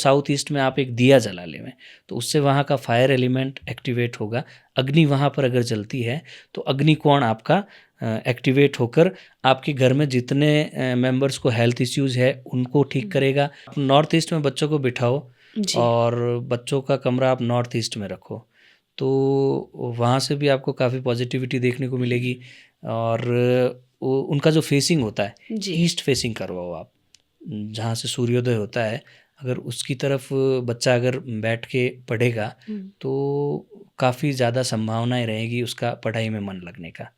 South east में आप एक दिया जला लें, तो उससे वहाँ का फायर एलिमेंट एक्टिवेट होगा। अग्नि वहाँ पर अगर जलती है तो अग्निकोण आपका एक्टिवेट होकर आपके घर में जितने मेंबर्स को हेल्थ इश्यूज है उनको ठीक करेगा। नॉर्थ ईस्ट में बच्चों को बिठाओ जी और बच्चों का कमरा आप नॉर्थ ईस्ट में रखो, तो वहाँ से भी आपको काफ़ी पॉजिटिविटी देखने को मिलेगी। और उनका जो फेसिंग होता है, जी ईस्ट फेसिंग करवाओ आप, जहाँ से सूर्योदय होता है, अगर उसकी तरफ बच्चा अगर बैठ के पढ़ेगा तो काफ़ी ज़्यादा संभावनाएं रहेगी उसका पढ़ाई में मन लगने का।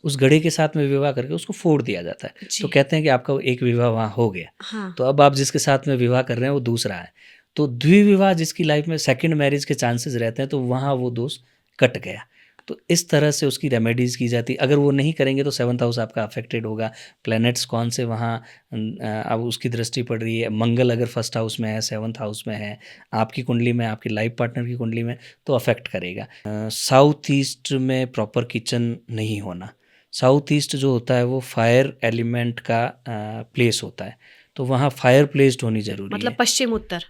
उस घड़े के साथ में विवाह करके उसको फोड़ दिया जाता है, तो जी कहते हैं कि आपका एक विवाह वहाँ हो गया। हाँ तो अब आप जिसके साथ में विवाह कर रहे हैं वो दूसरा है, तो द्विविवाह जिसकी लाइफ में सेकंड मैरिज के चांसेस रहते हैं, तो वहाँ वो दोष कट गया। तो इस तरह से उसकी रेमेडीज़ की जाती। अगर वो नहीं करेंगे तो 7th हाउस आपका अफेक्टेड होगा। प्लैनेट्स कौन से वहाँ अब उसकी दृष्टि पड़ रही है, मंगल अगर फर्स्ट हाउस में है, 7th हाउस में है, आपकी कुंडली में, आपकी लाइफ पार्टनर की कुंडली में, तो अफेक्ट करेगा। साउथ ईस्ट में प्रॉपर किचन नहीं होना। साउथ ईस्ट जो होता है वो फायर एलिमेंट का प्लेस होता है, तो वहाँ फायर प्लेस्ड होनी ज़रूरी मतलब है। पश्चिम उत्तर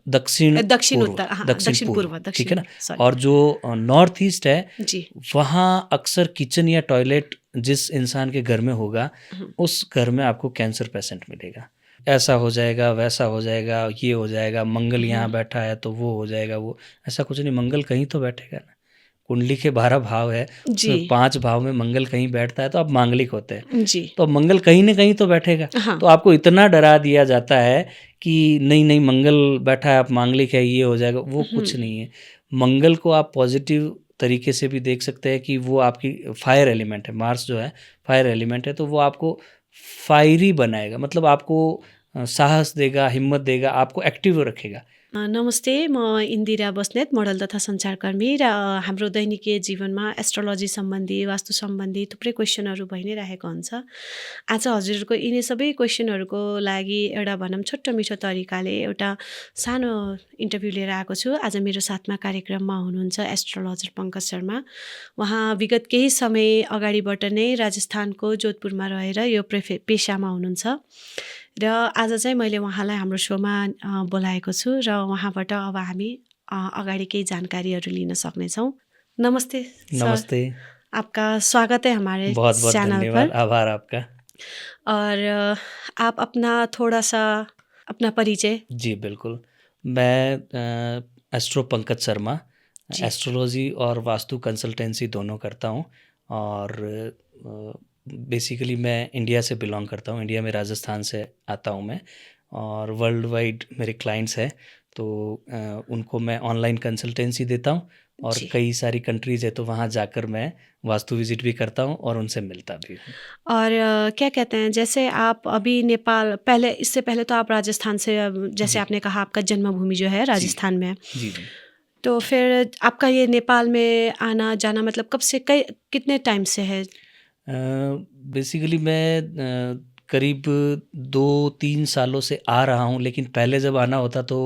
दक्षिण दक्षिण पूर्व, उत्तर, हाँ दक्षिण दक्षिण पूर्व, पूर्व, ठीक दक्षिण है ना। पूर्व, सॉरी। और जो नॉर्थ ईस्ट है जी वहाँ अक्सर किचन या टॉयलेट जिस इंसान के घर में होगा उस घर में आपको कैंसर पेशेंट मिलेगा। ऐसा हो जाएगा, वैसा हो जाएगा, ये हो जाएगा, मंगल यहाँ बैठा है तो वो हो जाएगा, वो ऐसा कुछ नहीं। मंगल कहीं तो बैठेगा ना। कुंडली के 12 भाव है, जी उसमें 5 भाव में मंगल कहीं बैठता है तो आप मांगलिक होते हैं। जी तो अब मंगल कहीं न कहीं तो बैठेगा। हाँ तो आपको इतना डरा दिया जाता है कि नहीं, नहीं मंगल बैठा है, आप मांगलिक है, ये हो जाएगा, वो कुछ नहीं है। मंगल को आप पॉजिटिव तरीके से भी देख सकते हैं कि वो आपकी फायर एलिमेंट है, मार्स जो है फायर एलिमेंट है, तो वो आपको फायरी बनाएगा, मतलब आपको साहस देगा, हिम्मत देगा, आपको एक्टिव रखेगा। नमस्ते, म इन्दिरा बस्नेत, मोडल तथा सञ्चारकर्मी र हाम्रो दैनिकीय जीवनमा एस्ट्रोलोजी सम्बन्धी, वास्तु सम्बन्धी थुप्रै क्वेसनहरू भइ नै रहेको हुन्छ। आज हजुरहरूको यिनै सबै क्वेसनहरूको लागि एउटा भनौँ छोटो मिठो तरिकाले एउटा सानो इन्टरभ्यू लिएर आएको छु। आज मेरो साथमा कार्यक्रममा हुनुहुन्छ एस्ट्रोलोजर पङ्कज शर्मा। उहाँ विगत केही समय अगाडिबाट नै राजस्थानको जोधपुरमा रहेर यो पेसामा हुनुहुन्छ र आज चाहिँ मैले उहाँलाई हाम्रो सोमा बोलाएको छु र उहाँबाट अब हामी अगाडि केही जानकारीहरू लिन सक्नेछौँ। नमस्ते सर, नमस्ते। आपका स्वागत है हमारे बहुत बहुत चैनल धन्यवाद, पर। आभार आपका। और आप अपना थोड़ा-सा अपना परिचय। जी बिल्कुल। मैं एस्ट्रो पंकज शर्मा, जी एस्ट्रोलॉजी और वास्तु कंसल्टेंसी दोनों करता हूँ। और बेसिकली मैं इंडिया से बिलॉन्ग करता हूँ, इंडिया में राजस्थान से आता हूँ मैं। और वर्ल्ड वाइड मेरे क्लाइंट्स हैं, तो उनको मैं ऑनलाइन कंसल्टेंसी देता हूँ। और जी। कई सारी कंट्रीज़ है तो वहाँ जाकर मैं वास्तु विजिट भी करता हूँ और उनसे मिलता भी हूँ। और क्या कहते हैं, जैसे आप अभी नेपाल, पहले इससे पहले तो आप राजस्थान से, जैसे जी आपने कहा आपका जन्मभूमि जो है जी राजस्थान में है, जी जी। तो फिर आपका ये नेपाल में आना जाना मतलब कब से, कई कितने टाइम से है? बेसिकली मैं करीब 2-3 सालों से आ रहा हूँ, लेकिन पहले जब आना होता तो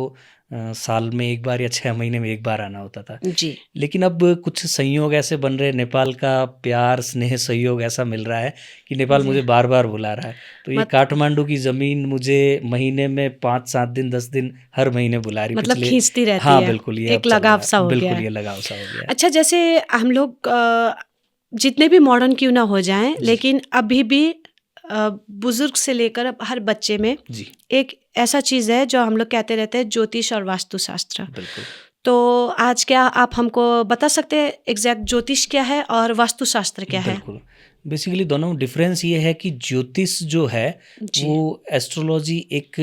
साल में 1 बार या 6 महीने में 1 बार आना होता था। जी लेकिन अब कुछ संयोग ऐसे बन रहे हैं, नेपाल का प्यार, स्नेह, सहयोग ऐसा मिल रहा है कि नेपाल जी मुझे बार-बार बुला रहा है। तो ये मत काठमांडू की ज़मीन मुझे महीने में 5-7 दिन, 10 दिन हर महीने बुला रही मतलब पिछले। खींचती रहती हाँ, है, बिल्कुल ये अब एक चल रहा लगाव है। सा हो गया बिल्कुल है। ये लगाव सा हो गया है। अच्छा, जैसे हम लोग जितने भी मॉडर्न क्यों ना हो जाएं, जी, लेकिन अभी भी बुजुर्ग से लेकर अब हर बच्चे में जी, एक ऐसा चीज़ है जो हम लोग कहते रहते हैं, ज्योतिष और वास्तुशास्त्र। बिल्कुल। तो आज क्या आप हमको बता सकते हैं एग्जैक्ट ज्योतिष क्या है और वास्तुशास्त्र क्या है? बिल्कुल। बेसिकली दोनों में डिफ़रेंस ये है कि ज्योतिष जो है जी वो एस्ट्रोलॉजी एक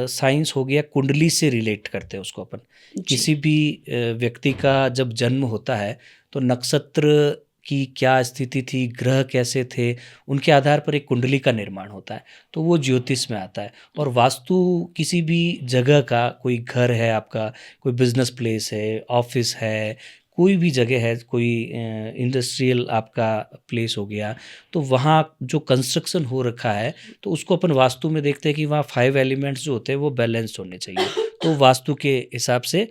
साइंस हो गया, कुंडली से रिलेट करते हैं उसको अपन। जी किसी भी व्यक्ति का जब जन्म होता है तो नक्षत्र की क्या स्थिति थी, ग्रह कैसे थे, उनके आधार पर एक कुंडली का निर्माण होता है, तो वो ज्योतिष में आता है। और वास्तु किसी भी जगह का, कोई घर है आपका, कोई बिज़नेस प्लेस है, ऑफ़िस है, कोई भी जगह है, कोई इंडस्ट्रियल आपका प्लेस हो गया, तो वहाँ जो कंस्ट्रक्शन हो रखा है तो उसको अपन वास्तु में देखते हैं कि वहाँ 5 एलिमेंट्स जो होते हैं वो बैलेंस्ड होने चाहिए। तो वास्तु के हिसाब से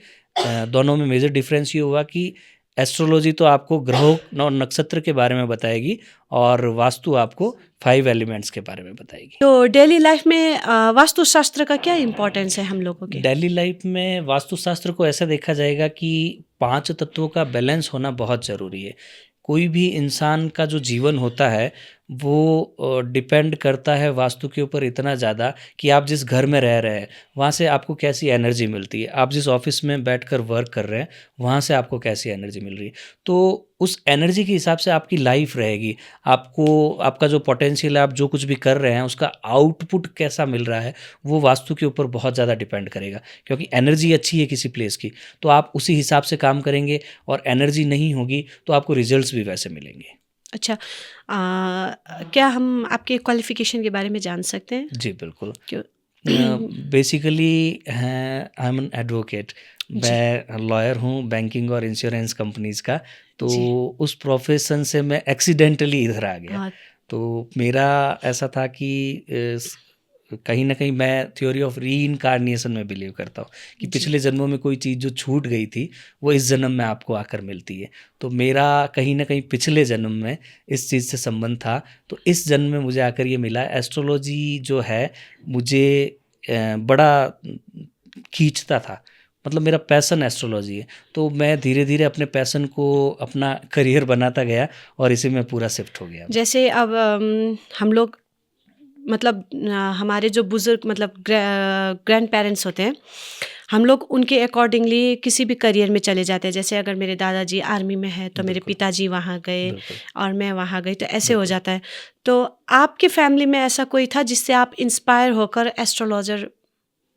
दोनों में मेजर डिफरेंस ये हुआ कि एस्ट्रोलॉजी तो आपको ग्रहों और नक्षत्र के बारे में बताएगी और वास्तु आपको 5 एलिमेंट्स के बारे में बताएगी। तो डेली लाइफ में वास्तुशास्त्र का क्या इम्पोर्टेंस है हम लोगों के? डेली लाइफ में वास्तुशास्त्र को ऐसा देखा जाएगा कि 5 तत्वों का बैलेंस होना बहुत ज़रूरी है। कोई भी इंसान का जो जीवन होता है वो डिपेंड करता है वास्तु के ऊपर इतना ज़्यादा कि आप जिस घर में रह रहे हैं वहाँ से आपको कैसी एनर्जी मिलती है, आप जिस ऑफिस में बैठकर वर्क कर रहे हैं वहाँ से आपको कैसी एनर्जी मिल रही है। तो उस एनर्जी के हिसाब से आपकी लाइफ रहेगी। आपको आपका जो पोटेंशियल है, आप जो कुछ भी कर रहे हैं उसका आउटपुट कैसा मिल रहा है वो वास्तु के ऊपर बहुत ज़्यादा डिपेंड करेगा। क्योंकि एनर्जी अच्छी है किसी प्लेस की तो आप उसी हिसाब से काम करेंगे और एनर्जी नहीं होगी तो आपको रिजल्ट्स भी वैसे मिलेंगे। अच्छा, क्या हम आपके क्वालिफिकेशन के बारे में जान सकते हैं? जी बिल्कुल। क्यों? Basically I am an advocate. जी, मैं लॉयर हूँ बैंकिंग और इंश्योरेंस कंपनीज का। तो जी। उस प्रोफेशन से मैं एक्सीडेंटली इधर आ गया। हाँ, तो मेरा ऐसा था कि कहीं ना कहीं मैं थ्योरी ऑफ रीइंकार्नेशन में बिलीव करता हूँ कि जी। पिछले जन्मों में कोई चीज़ जो छूट गई थी वो इस जन्म में आपको आकर मिलती है। तो मेरा कहीं ना कहीं पिछले जन्म में इस चीज़ से संबंध था, तो इस जन्म में मुझे आकर ये मिला। एस्ट्रोलॉजी जो है मुझे बड़ा खींचता था, मतलब मेरा पैशन एस्ट्रोलॉजी है। तो मैं धीरे धीरे अपने पैशन को अपना करियर बनाता गया और इसी में पूरा शिफ्ट हो गया। जैसे अब हम लोग मतलब हमारे जो बुजुर्ग मतलब ग्रैंड पेरेंट्स होते हैं, हम लोग उनके अकॉर्डिंगली किसी भी करियर में चले जाते हैं। जैसे अगर मेरे दादाजी आर्मी में है तो मेरे बिल्कुल पिताजी वहाँ गए बिल्कुल और मैं वहाँ गई, तो ऐसे हो बिल्कुल। जाता है। तो आपके फैमिली में ऐसा कोई था जिससे आप इंस्पायर होकर एस्ट्रोलॉजर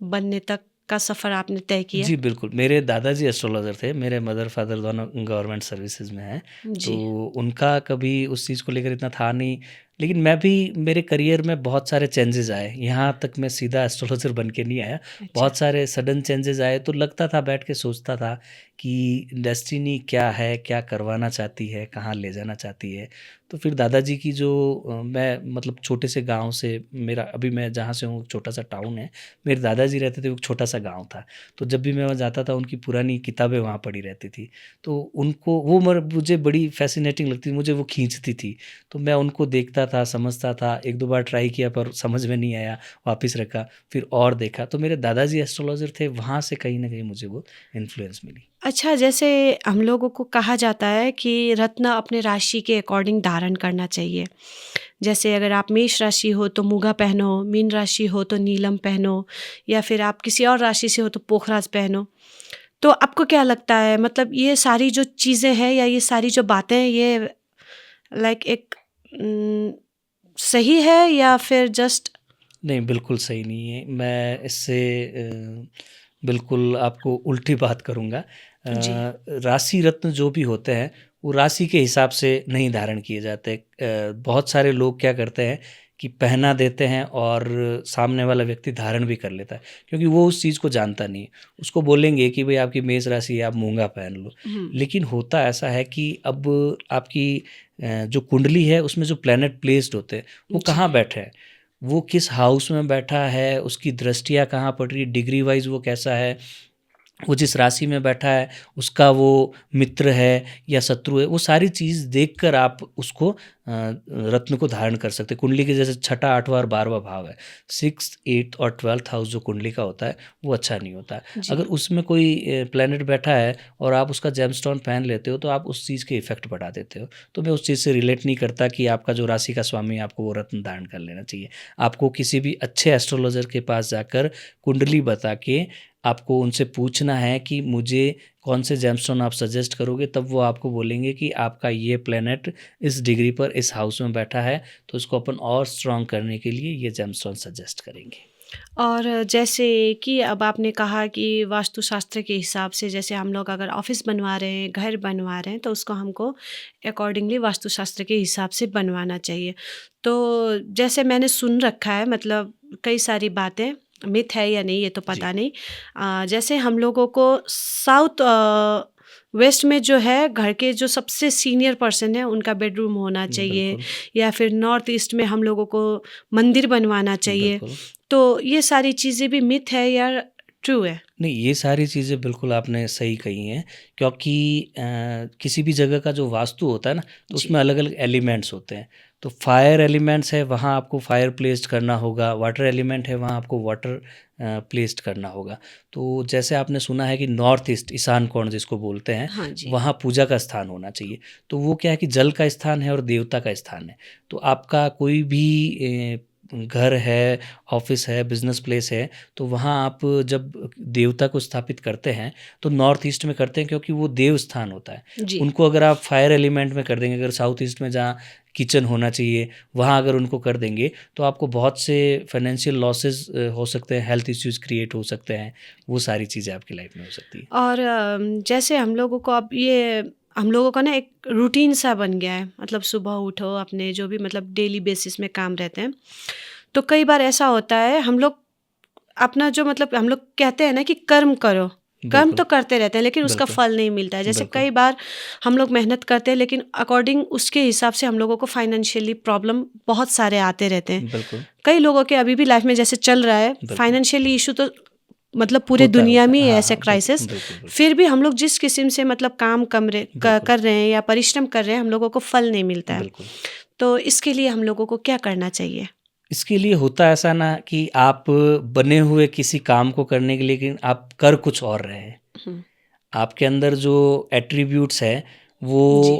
बनने तक का सफ़र आपने तय किया? जी, बिल्कुल। मेरे दादाजी एस्ट्रोलॉज़र थे, मेरे मदर फ़ादर दोनों गवर्नमेंट सर्विसेज़ में हैं। तो जी। उनका कभी उस चीज़ को लेकर इतना था नहीं, लेकिन मैं भी मेरे करियर में बहुत सारे चेंजेज़ आए। यहाँ तक मैं सीधा एस्ट्रोलॉज़र बन के नहीं आया, अच्छा। बहुत सारे सडन चेंजेज़ आए। तो लगता था, बैठ के सोचता था कि डेस्टिनी क्या है, क्या करवाना चाहती है, कहाँ ले जाना चाहती है। तो फिर दादाजी की जो मैं मतलब छोटे से गाँव से, मेरा अभी मैं जहाँ से हूँ छोटा-सा टाउन है, मेरे दादाजी रहते थे, वो एक छोटा-सा गाँव था। तो जब भी मैं वहाँ जाता था उनकी पुरानी किताबें वहाँ पड़ी रहती थी। तो उनको वो मुझे बड़ी फ़ैसिनेटिंग लगती थी, मुझे वो खींचती थी। तो मैं उनको देखता था, समझता था। 1-2 बार ट्राई किया पर समझ में नहीं आया, वापस रखा, फिर और देखा। तो मेरे दादाजी एस्ट्रोलॉज़र थे, वहाँ से कहीं न कहीं मुझे वो इन्फ्लुएंस मिली। अच्छा, जैसे हम लोगों को कहा जाता है कि रत्न अपने राशि के अकॉर्डिंग धारण करना चाहिए। जैसे अगर आप मेष राशि हो तो मूंगा पहनो, मीन राशि हो तो नीलम पहनो, या फिर आप किसी और राशि से हो तो पोखराज पहनो। तो आपको क्या लगता है, मतलब ये सारी जो चीज़ें हैं या ये सारी जो बातें हैं, ये लाइक एक सही है या फिर जस्ट? नहीं, बिल्कुल सही नहीं है। मैं इससे बिल्कुल आपको उल्टी बात करूँगा। जी। राशि रत्न जो भी होते हैं, वो राशि के हिसाब से नहीं धारण किए जाते। बहुत सारे लोग क्या करते हैं कि पहना देते हैं और सामने वाला व्यक्ति धारण भी कर लेता है, क्योंकि वो उस चीज़ को जानता नहीं है। उसको बोलेंगे कि भई आपकी मेष राशि है, आप मूँगा पहन लो। हुँ। लेकिन होता ऐसा है कि अब आपकी जो कुंडली है उसमें जो प्लैनेट प्लेस्ड होते हैं, वो जी। कहाँ बैठे हैं, वो किस हाउस में बैठा है, उसकी दृष्टियाँ कहाँ पड़ रही है, डिग्री वाइज़ वो कैसा है, वो जिस राशि में बैठा है उसका वो मित्र है या शत्रु है, वो सारी चीज़ देखकर आप उसको रत्न को धारण कर सकते हैं। कुंडली के जैसे छठा, 8वां और 12वां भाव है, 6th, 8th और 12th हाउस जो कुंडली का होता है वो अच्छा नहीं होता है। जी। अगर उसमें कोई प्लैनेट बैठा है और आप उसका जेमस्टोन पहन लेते हो तो आप उस चीज़ के इफ़ेक्ट बढ़ा देते हो। तो मैं उस चीज़ से रिलेट नहीं करता कि आपका जो राशि का स्वामी है आपको वो रत्न धारण कर लेना चाहिए। आपको किसी भी अच्छे एस्ट्रोलॉजर के पास जाकर कुंडली बता के आपको उनसे पूछना है कि मुझे कौन से जेमस्टोन आप सजेस्ट करोगे, तब वो आपको बोलेंगे कि आपका ये प्लैनेट इस डिग्री पर इस हाउस में बैठा है, तो इसको अपन और स्ट्रॉन्ग करने के लिए ये जेमस्टोन सजेस्ट करेंगे। और जैसे कि अब आपने कहा कि वास्तुशास्त्र के हिसाब से जैसे हम लोग अगर ऑफिस बनवा रहे हैं, घर बनवा रहे हैं, तो उसको हमको अकॉर्डिंगली वास्तुशास्त्र के हिसाब से बनवाना चाहिए। तो जैसे मैंने सुन रखा है, मतलब कई सारी बातें मिथ है या नहीं ये तो जी, पता नहीं। जैसे हम लोगों को साउथ वेस्ट में जो है घर के जो सबसे सीनियर पर्सन है उनका बेडरूम होना चाहिए, बिल्कुल, या फिर नॉर्थ ईस्ट में हम लोगों को मंदिर बनवाना चाहिए। बिल्कुल। तो ये सारी चीज़ें भी मिथ है या ट्रू है। नहीं, ये सारी चीज़ें बिल्कुल आपने सही कही हैं, क्योंकि किसी भी जगह का जो वास्तु होता है ना, तो जी। उसमें अलग-अलग एलिमेंट्स होते हैं। तो फायर एलिमेंट्स है, वहाँ आपको फायर प्लेस्ड करना होगा, वाटर एलिमेंट है, वहाँ आपको वाटर प्लेस्ड करना होगा। तो जैसे आपने सुना है कि नॉर्थ ईस्ट, ईशान कोण जिसको बोलते हैं, हाँ जी। वहाँ पूजा का स्थान होना चाहिए। तो वो क्या है कि जल का स्थान है और देवता का स्थान है। तो आपका कोई भी घर है, ऑफ़िस है, बिज़नेस प्लेस है, तो वहाँ आप जब देवता को स्थापित करते हैं तो नॉर्थ ईस्ट में करते हैं, क्योंकि वो देव स्थान होता है। जी। उनको अगर आप फायर एलिमेंट में कर देंगे, अगर साउथ ईस्ट में जहाँ किचन होना चाहिए वहाँ अगर उनको कर देंगे, तो आपको बहुत से फाइनेंशियल लॉसेस हो सकते हैं, हेल्थ इश्यूज़ क्रिएट हो सकते हैं, वो सारी चीज़ें आपकी लाइफ में हो सकती है। और जैसे हम लोगों को अब ये हम लोगों का ना एक रूटीन सा बन गया है, मतलब सुबह उठो, अपने जो भी मतलब डेली बेसिस में काम रहते हैं, तो कई बार ऐसा होता है हम लोग अपना जो मतलब हम लोग कहते हैं ना कि कर्म करो, कर्म बिल्कुल, तो करते रहते हैं लेकिन उसका बिल्कुल, फल नहीं मिलता है। जैसे बिल्कुल, कई बार हम लोग मेहनत करते हैं लेकिन अकॉर्डिंग उसके हिसाब से हम लोगों को फाइनेंशियली प्रॉब्लम बहुत सारे आते रहते हैं। बिल्कुल, कई लोगों के अभी भी लाइफ में जैसे चल रहा है बिल्कुल। फाइनेंशियली इशू, तो मतलब पूरे होता है, दुनिया होता में है। ही है हाँ, ऐसे हाँ, बिल्कुल, क्राइसिस। बिल्कुल, बिल्कुल, फिर भी हम लोग जिस किस्म से मतलब काम बिल्कुल, कर रहे हैं या परिश्रम कर रहे हैं, हम लोगों को फल नहीं मिलता है। बिल्कुल। तो इसके लिए हम लोगों को क्या करना चाहिए? इसके लिए होता ऐसा ना कि आप बने हुए किसी काम को करने के लिए, लेकिन आप कर कुछ और रहे हैं। हुँ, आपके अंदर जो एट्रीब्यूट्स हैं वो जी,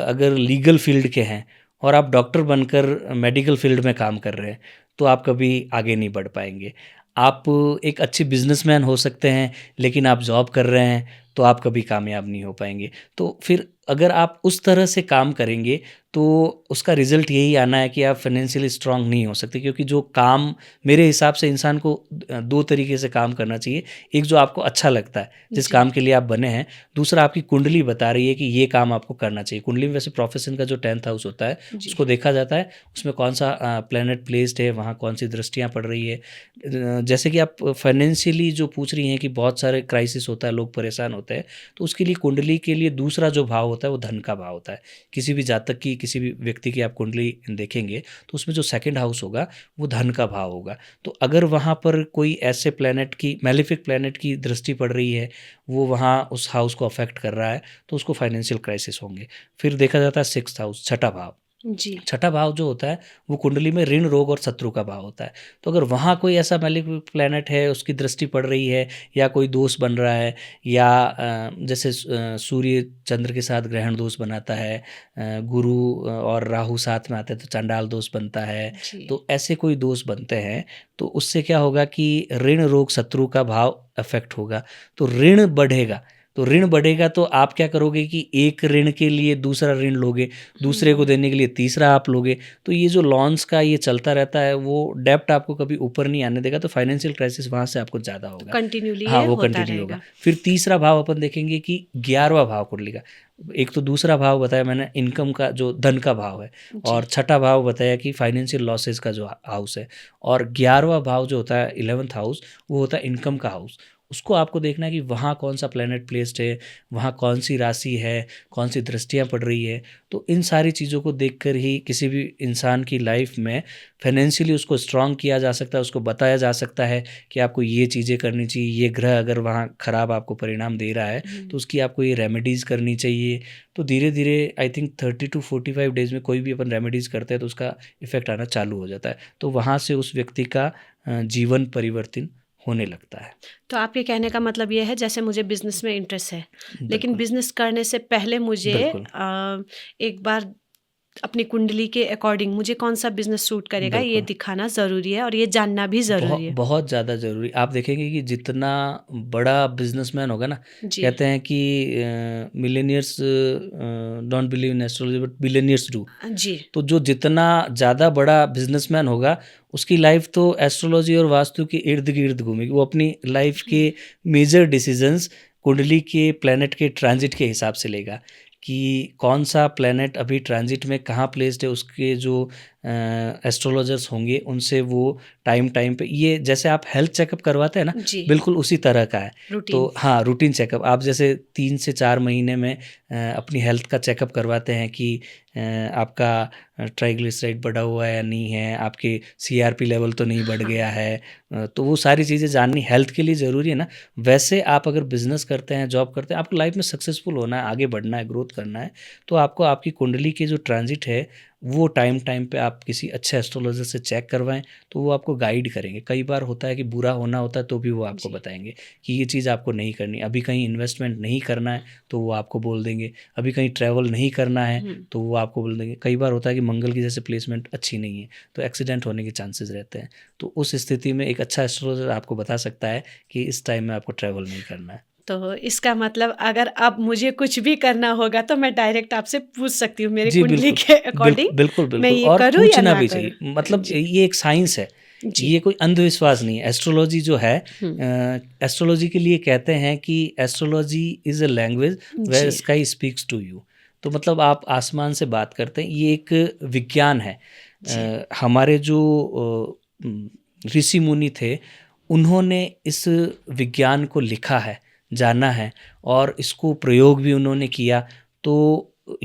अगर लीगल फील्ड के हैं और आप डॉक्टर बनकर मेडिकल फील्ड में काम कर रहे हैं, तो आप कभी आगे नहीं बढ़ पाएंगे। आप एक अच्छे बिजनेसमैन हो सकते हैं, लेकिन आप जॉब कर रहे हैं, तो आप कभी कामयाब नहीं हो पाएंगे। तो फिर अगर आप उस तरह से काम करेंगे, तो उसका रिजल्ट यही आना है कि आप फाइनेंशियली स्ट्रांग नहीं हो सकते, क्योंकि जो काम, मेरे हिसाब से इंसान को दो तरीके से काम करना चाहिए। एक जो आपको अच्छा लगता है, जिस जी, काम के लिए आप बने हैं। दूसरा, आपकी कुंडली बता रही है कि ये काम आपको करना चाहिए। कुंडली में वैसे प्रोफेशन का जो 10th हाउस होता है, जी, उसको देखा जाता है, उसमें कौन सा प्लैनेट प्लेस्ड है, वहाँ कौन सी दृष्टियाँ पड़ रही है। जैसे कि आप फाइनेंशियली जो पूछ रही हैं कि बहुत सारे क्राइसिस होता है, लोग परेशान होते हैं, तो उसके लिए कुंडली के लिए दूसरा जो भाव होता है वो धन का भाव होता है। किसी भी जातक की, किसी भी व्यक्ति की आप कुंडली देखेंगे, तो उसमें जो सेकंड हाउस होगा वो धन का भाव होगा। तो अगर वहाँ पर कोई ऐसे प्लैनेट की, मैलेफिक प्लैनेट की दृष्टि पड़ रही है, वो वहाँ उस हाउस को अफेक्ट कर रहा है, तो उसको फाइनेंशियल क्राइसिस होंगे। फिर देखा जाता है सिक्स्थ हाउस, छठा भाव। जी। छठा भाव जो होता है वो कुंडली में ऋण, रोग और शत्रु का भाव होता है। तो अगर वहाँ कोई ऐसा मैलेफिक प्लैनेट है, उसकी दृष्टि पड़ रही है, या कोई दोष बन रहा है, या जैसे सूर्य चंद्र के साथ ग्रहण दोष बनाता है, गुरु और राहु साथ में आते हैं तो चंडाल दोष बनता है। जी। तो ऐसे कोई दोष बनते हैं, तो उससे क्या होगा कि ऋण, रोग, शत्रु का भाव अफेक्ट होगा, तो ऋण बढ़ेगा। तो ऋण बढ़ेगा तो आप क्या करोगे कि एक ऋण के लिए दूसरा ऋण लोगे, दूसरे को हुँ, देने के लिए तीसरा आप लोगे। तो ये जो लॉन्स का ये चलता रहता है, वो डेब्ट आपको कभी ऊपर नहीं आने देगा, तो फाइनेंशियल क्राइसिस वहाँ से आपको ज़्यादा तो होगा। कंटिन्यूली हाँ, ये वो होता कंटिन्यू होगा। रहेगा। फिर तीसरा भाव अपन देखेंगे कि 11वां भाव कुंडली का। एक तो दूसरा भाव बताया मैंने इनकम का, जो धन का भाव है, जी। और छठा भाव बताया कि फाइनेंशियल लॉसेस का जो हाउस है, और 11वां भाव जो होता है 11th हाउस, वो होता है इनकम का हाउस। उसको आपको देखना है कि वहाँ कौन सा प्लैनेट प्लेस्ड है, वहाँ कौन सी राशि है, कौन सी दृष्टियाँ पड़ रही है। तो इन सारी चीज़ों को देखकर ही किसी भी इंसान की लाइफ में फाइनेंशियली उसको स्ट्रांग किया जा सकता है, उसको बताया जा सकता है कि आपको ये चीज़ें करनी चाहिए, ये ग्रह अगर वहाँ खराब आपको परिणाम दे रहा है, हुँ। तो उसकी आपको ये रेमेडीज़ करनी चाहिए। तो धीरे धीरे आई थिंक 30 to 45 डेज़ में कोई भी अपन रेमेडीज़ करते हैं तो उसका इफ़ेक्ट आना चालू हो जाता है। तो वहाँ से उस व्यक्ति का जीवन परिवर्तन होने लगता है। तो आपके कहने का मतलब ये है जैसे मुझे बिज़नेस में इंटरेस्ट है, लेकिन बिल्कुल, बिज़नेस करने से पहले मुझे बिल्कुल, एक बार अपनी कुंडली के अकॉर्डिंग मुझे कौन-सा बिज़नेस सूट करेगा ये बिल्कुल। दिखाना ज़रूरी है और ये जानना भी ज़रूरी है। बहुत ज़्यादा ज़रूरी। आप देखेंगे कि जितना बड़ा बिज़नेसमैन होगा ना, जी, कहते हैं कि millionaires don't believe in astrology but billionaires do. जी। तो जो जितना ज़्यादा बड़ा बिज़नेसमैन होगा, उसकी लाइफ तो एस्ट्रोलॉजी और वास्तु के इर्द-गिर्द घूमेगी। वो अपनी लाइफ के हुँ, मेजर डिसीजंस कुंडली के प्लैनेट के ट्रांजिट के हिसाब से लेगा, कि कौन सा प्लैनेट अभी ट्रांजिट में कहाँ प्लेस्ड है, उसके जो एस्ट्रोलॉजर्स होंगे, उनसे वो टाइम टाइम पे, ये जैसे आप हेल्थ चेकअप करवाते हैं ना, जी, बिल्कुल उसी तरह का है। रूटीन। तो हाँ, रूटीन चेकअप आप जैसे 3 से 4 महीने में अपनी हेल्थ का चेकअप करवाते हैं कि आपका ट्राइग्लिसराइड बढ़ा हुआ है या नहीं है, आपके सीआरपी लेवल तो नहीं बढ़ हाँ, गया है, तो वो सारी चीज़ें जाननी हेल्थ के लिए ज़रूरी है ना। वैसे आप अगर बिज़नेस करते हैं, जॉब करते हैं, आपको लाइफ में सक्सेसफुल होना है, आगे बढ़ना है, ग्रोथ करना है, तो आपको आपकी कुंडली की जो ट्रांजिट है, वो टाइम टाइम पे आप किसी अच्छे एस्ट्रोलॉजर से चेक करवाएं, तो वो आपको गाइड करेंगे। कई बार होता है कि बुरा होना होता है तो भी वो आपको जी। बताएंगे कि ये चीज़ आपको नहीं करनी, अभी कहीं इन्वेस्टमेंट नहीं करना है तो वो आपको बोल देंगे, अभी कहीं ट्रैवल नहीं करना है हुँ, तो वो आपको बोल देंगे। कई बार होता है कि मंगल की जैसे प्लेसमेंट अच्छी नहीं है तो एक्सीडेंट होने के चांसेस रहते हैं, तो उस स्थिति में एक अच्छा एस्ट्रोलॉजर आपको बता सकता है कि इस टाइम में आपको ट्रैवल नहीं करना है। तो इसका मतलब अगर अब मुझे कुछ भी करना होगा तो मैं डायरेक्ट आपसे पूछ सकती हूँ मेरी जी, कुंडली बिल्कुल। के अकॉर्डिंग बिल्कुल, मैं बिल्कुल ये और करूँ या पूछना ना भी करूँ? चाहिए। मतलब जी, ये एक साइंस है, जी। ये कोई अंधविश्वास नहीं है। एस्ट्रोलॉजी जो है हुँ, एस्ट्रोलॉजी के लिए कहते हैं कि astrology is a language where the, sky speaks to you. तो मतलब आप आसमान से बात करते हैं, ये एक विज्ञान है। जी। हमारे जो ऋषि मुनि थे, उन्होंने इस विज्ञान को लिखा है, जाना है और इसको प्रयोग भी उन्होंने किया। तो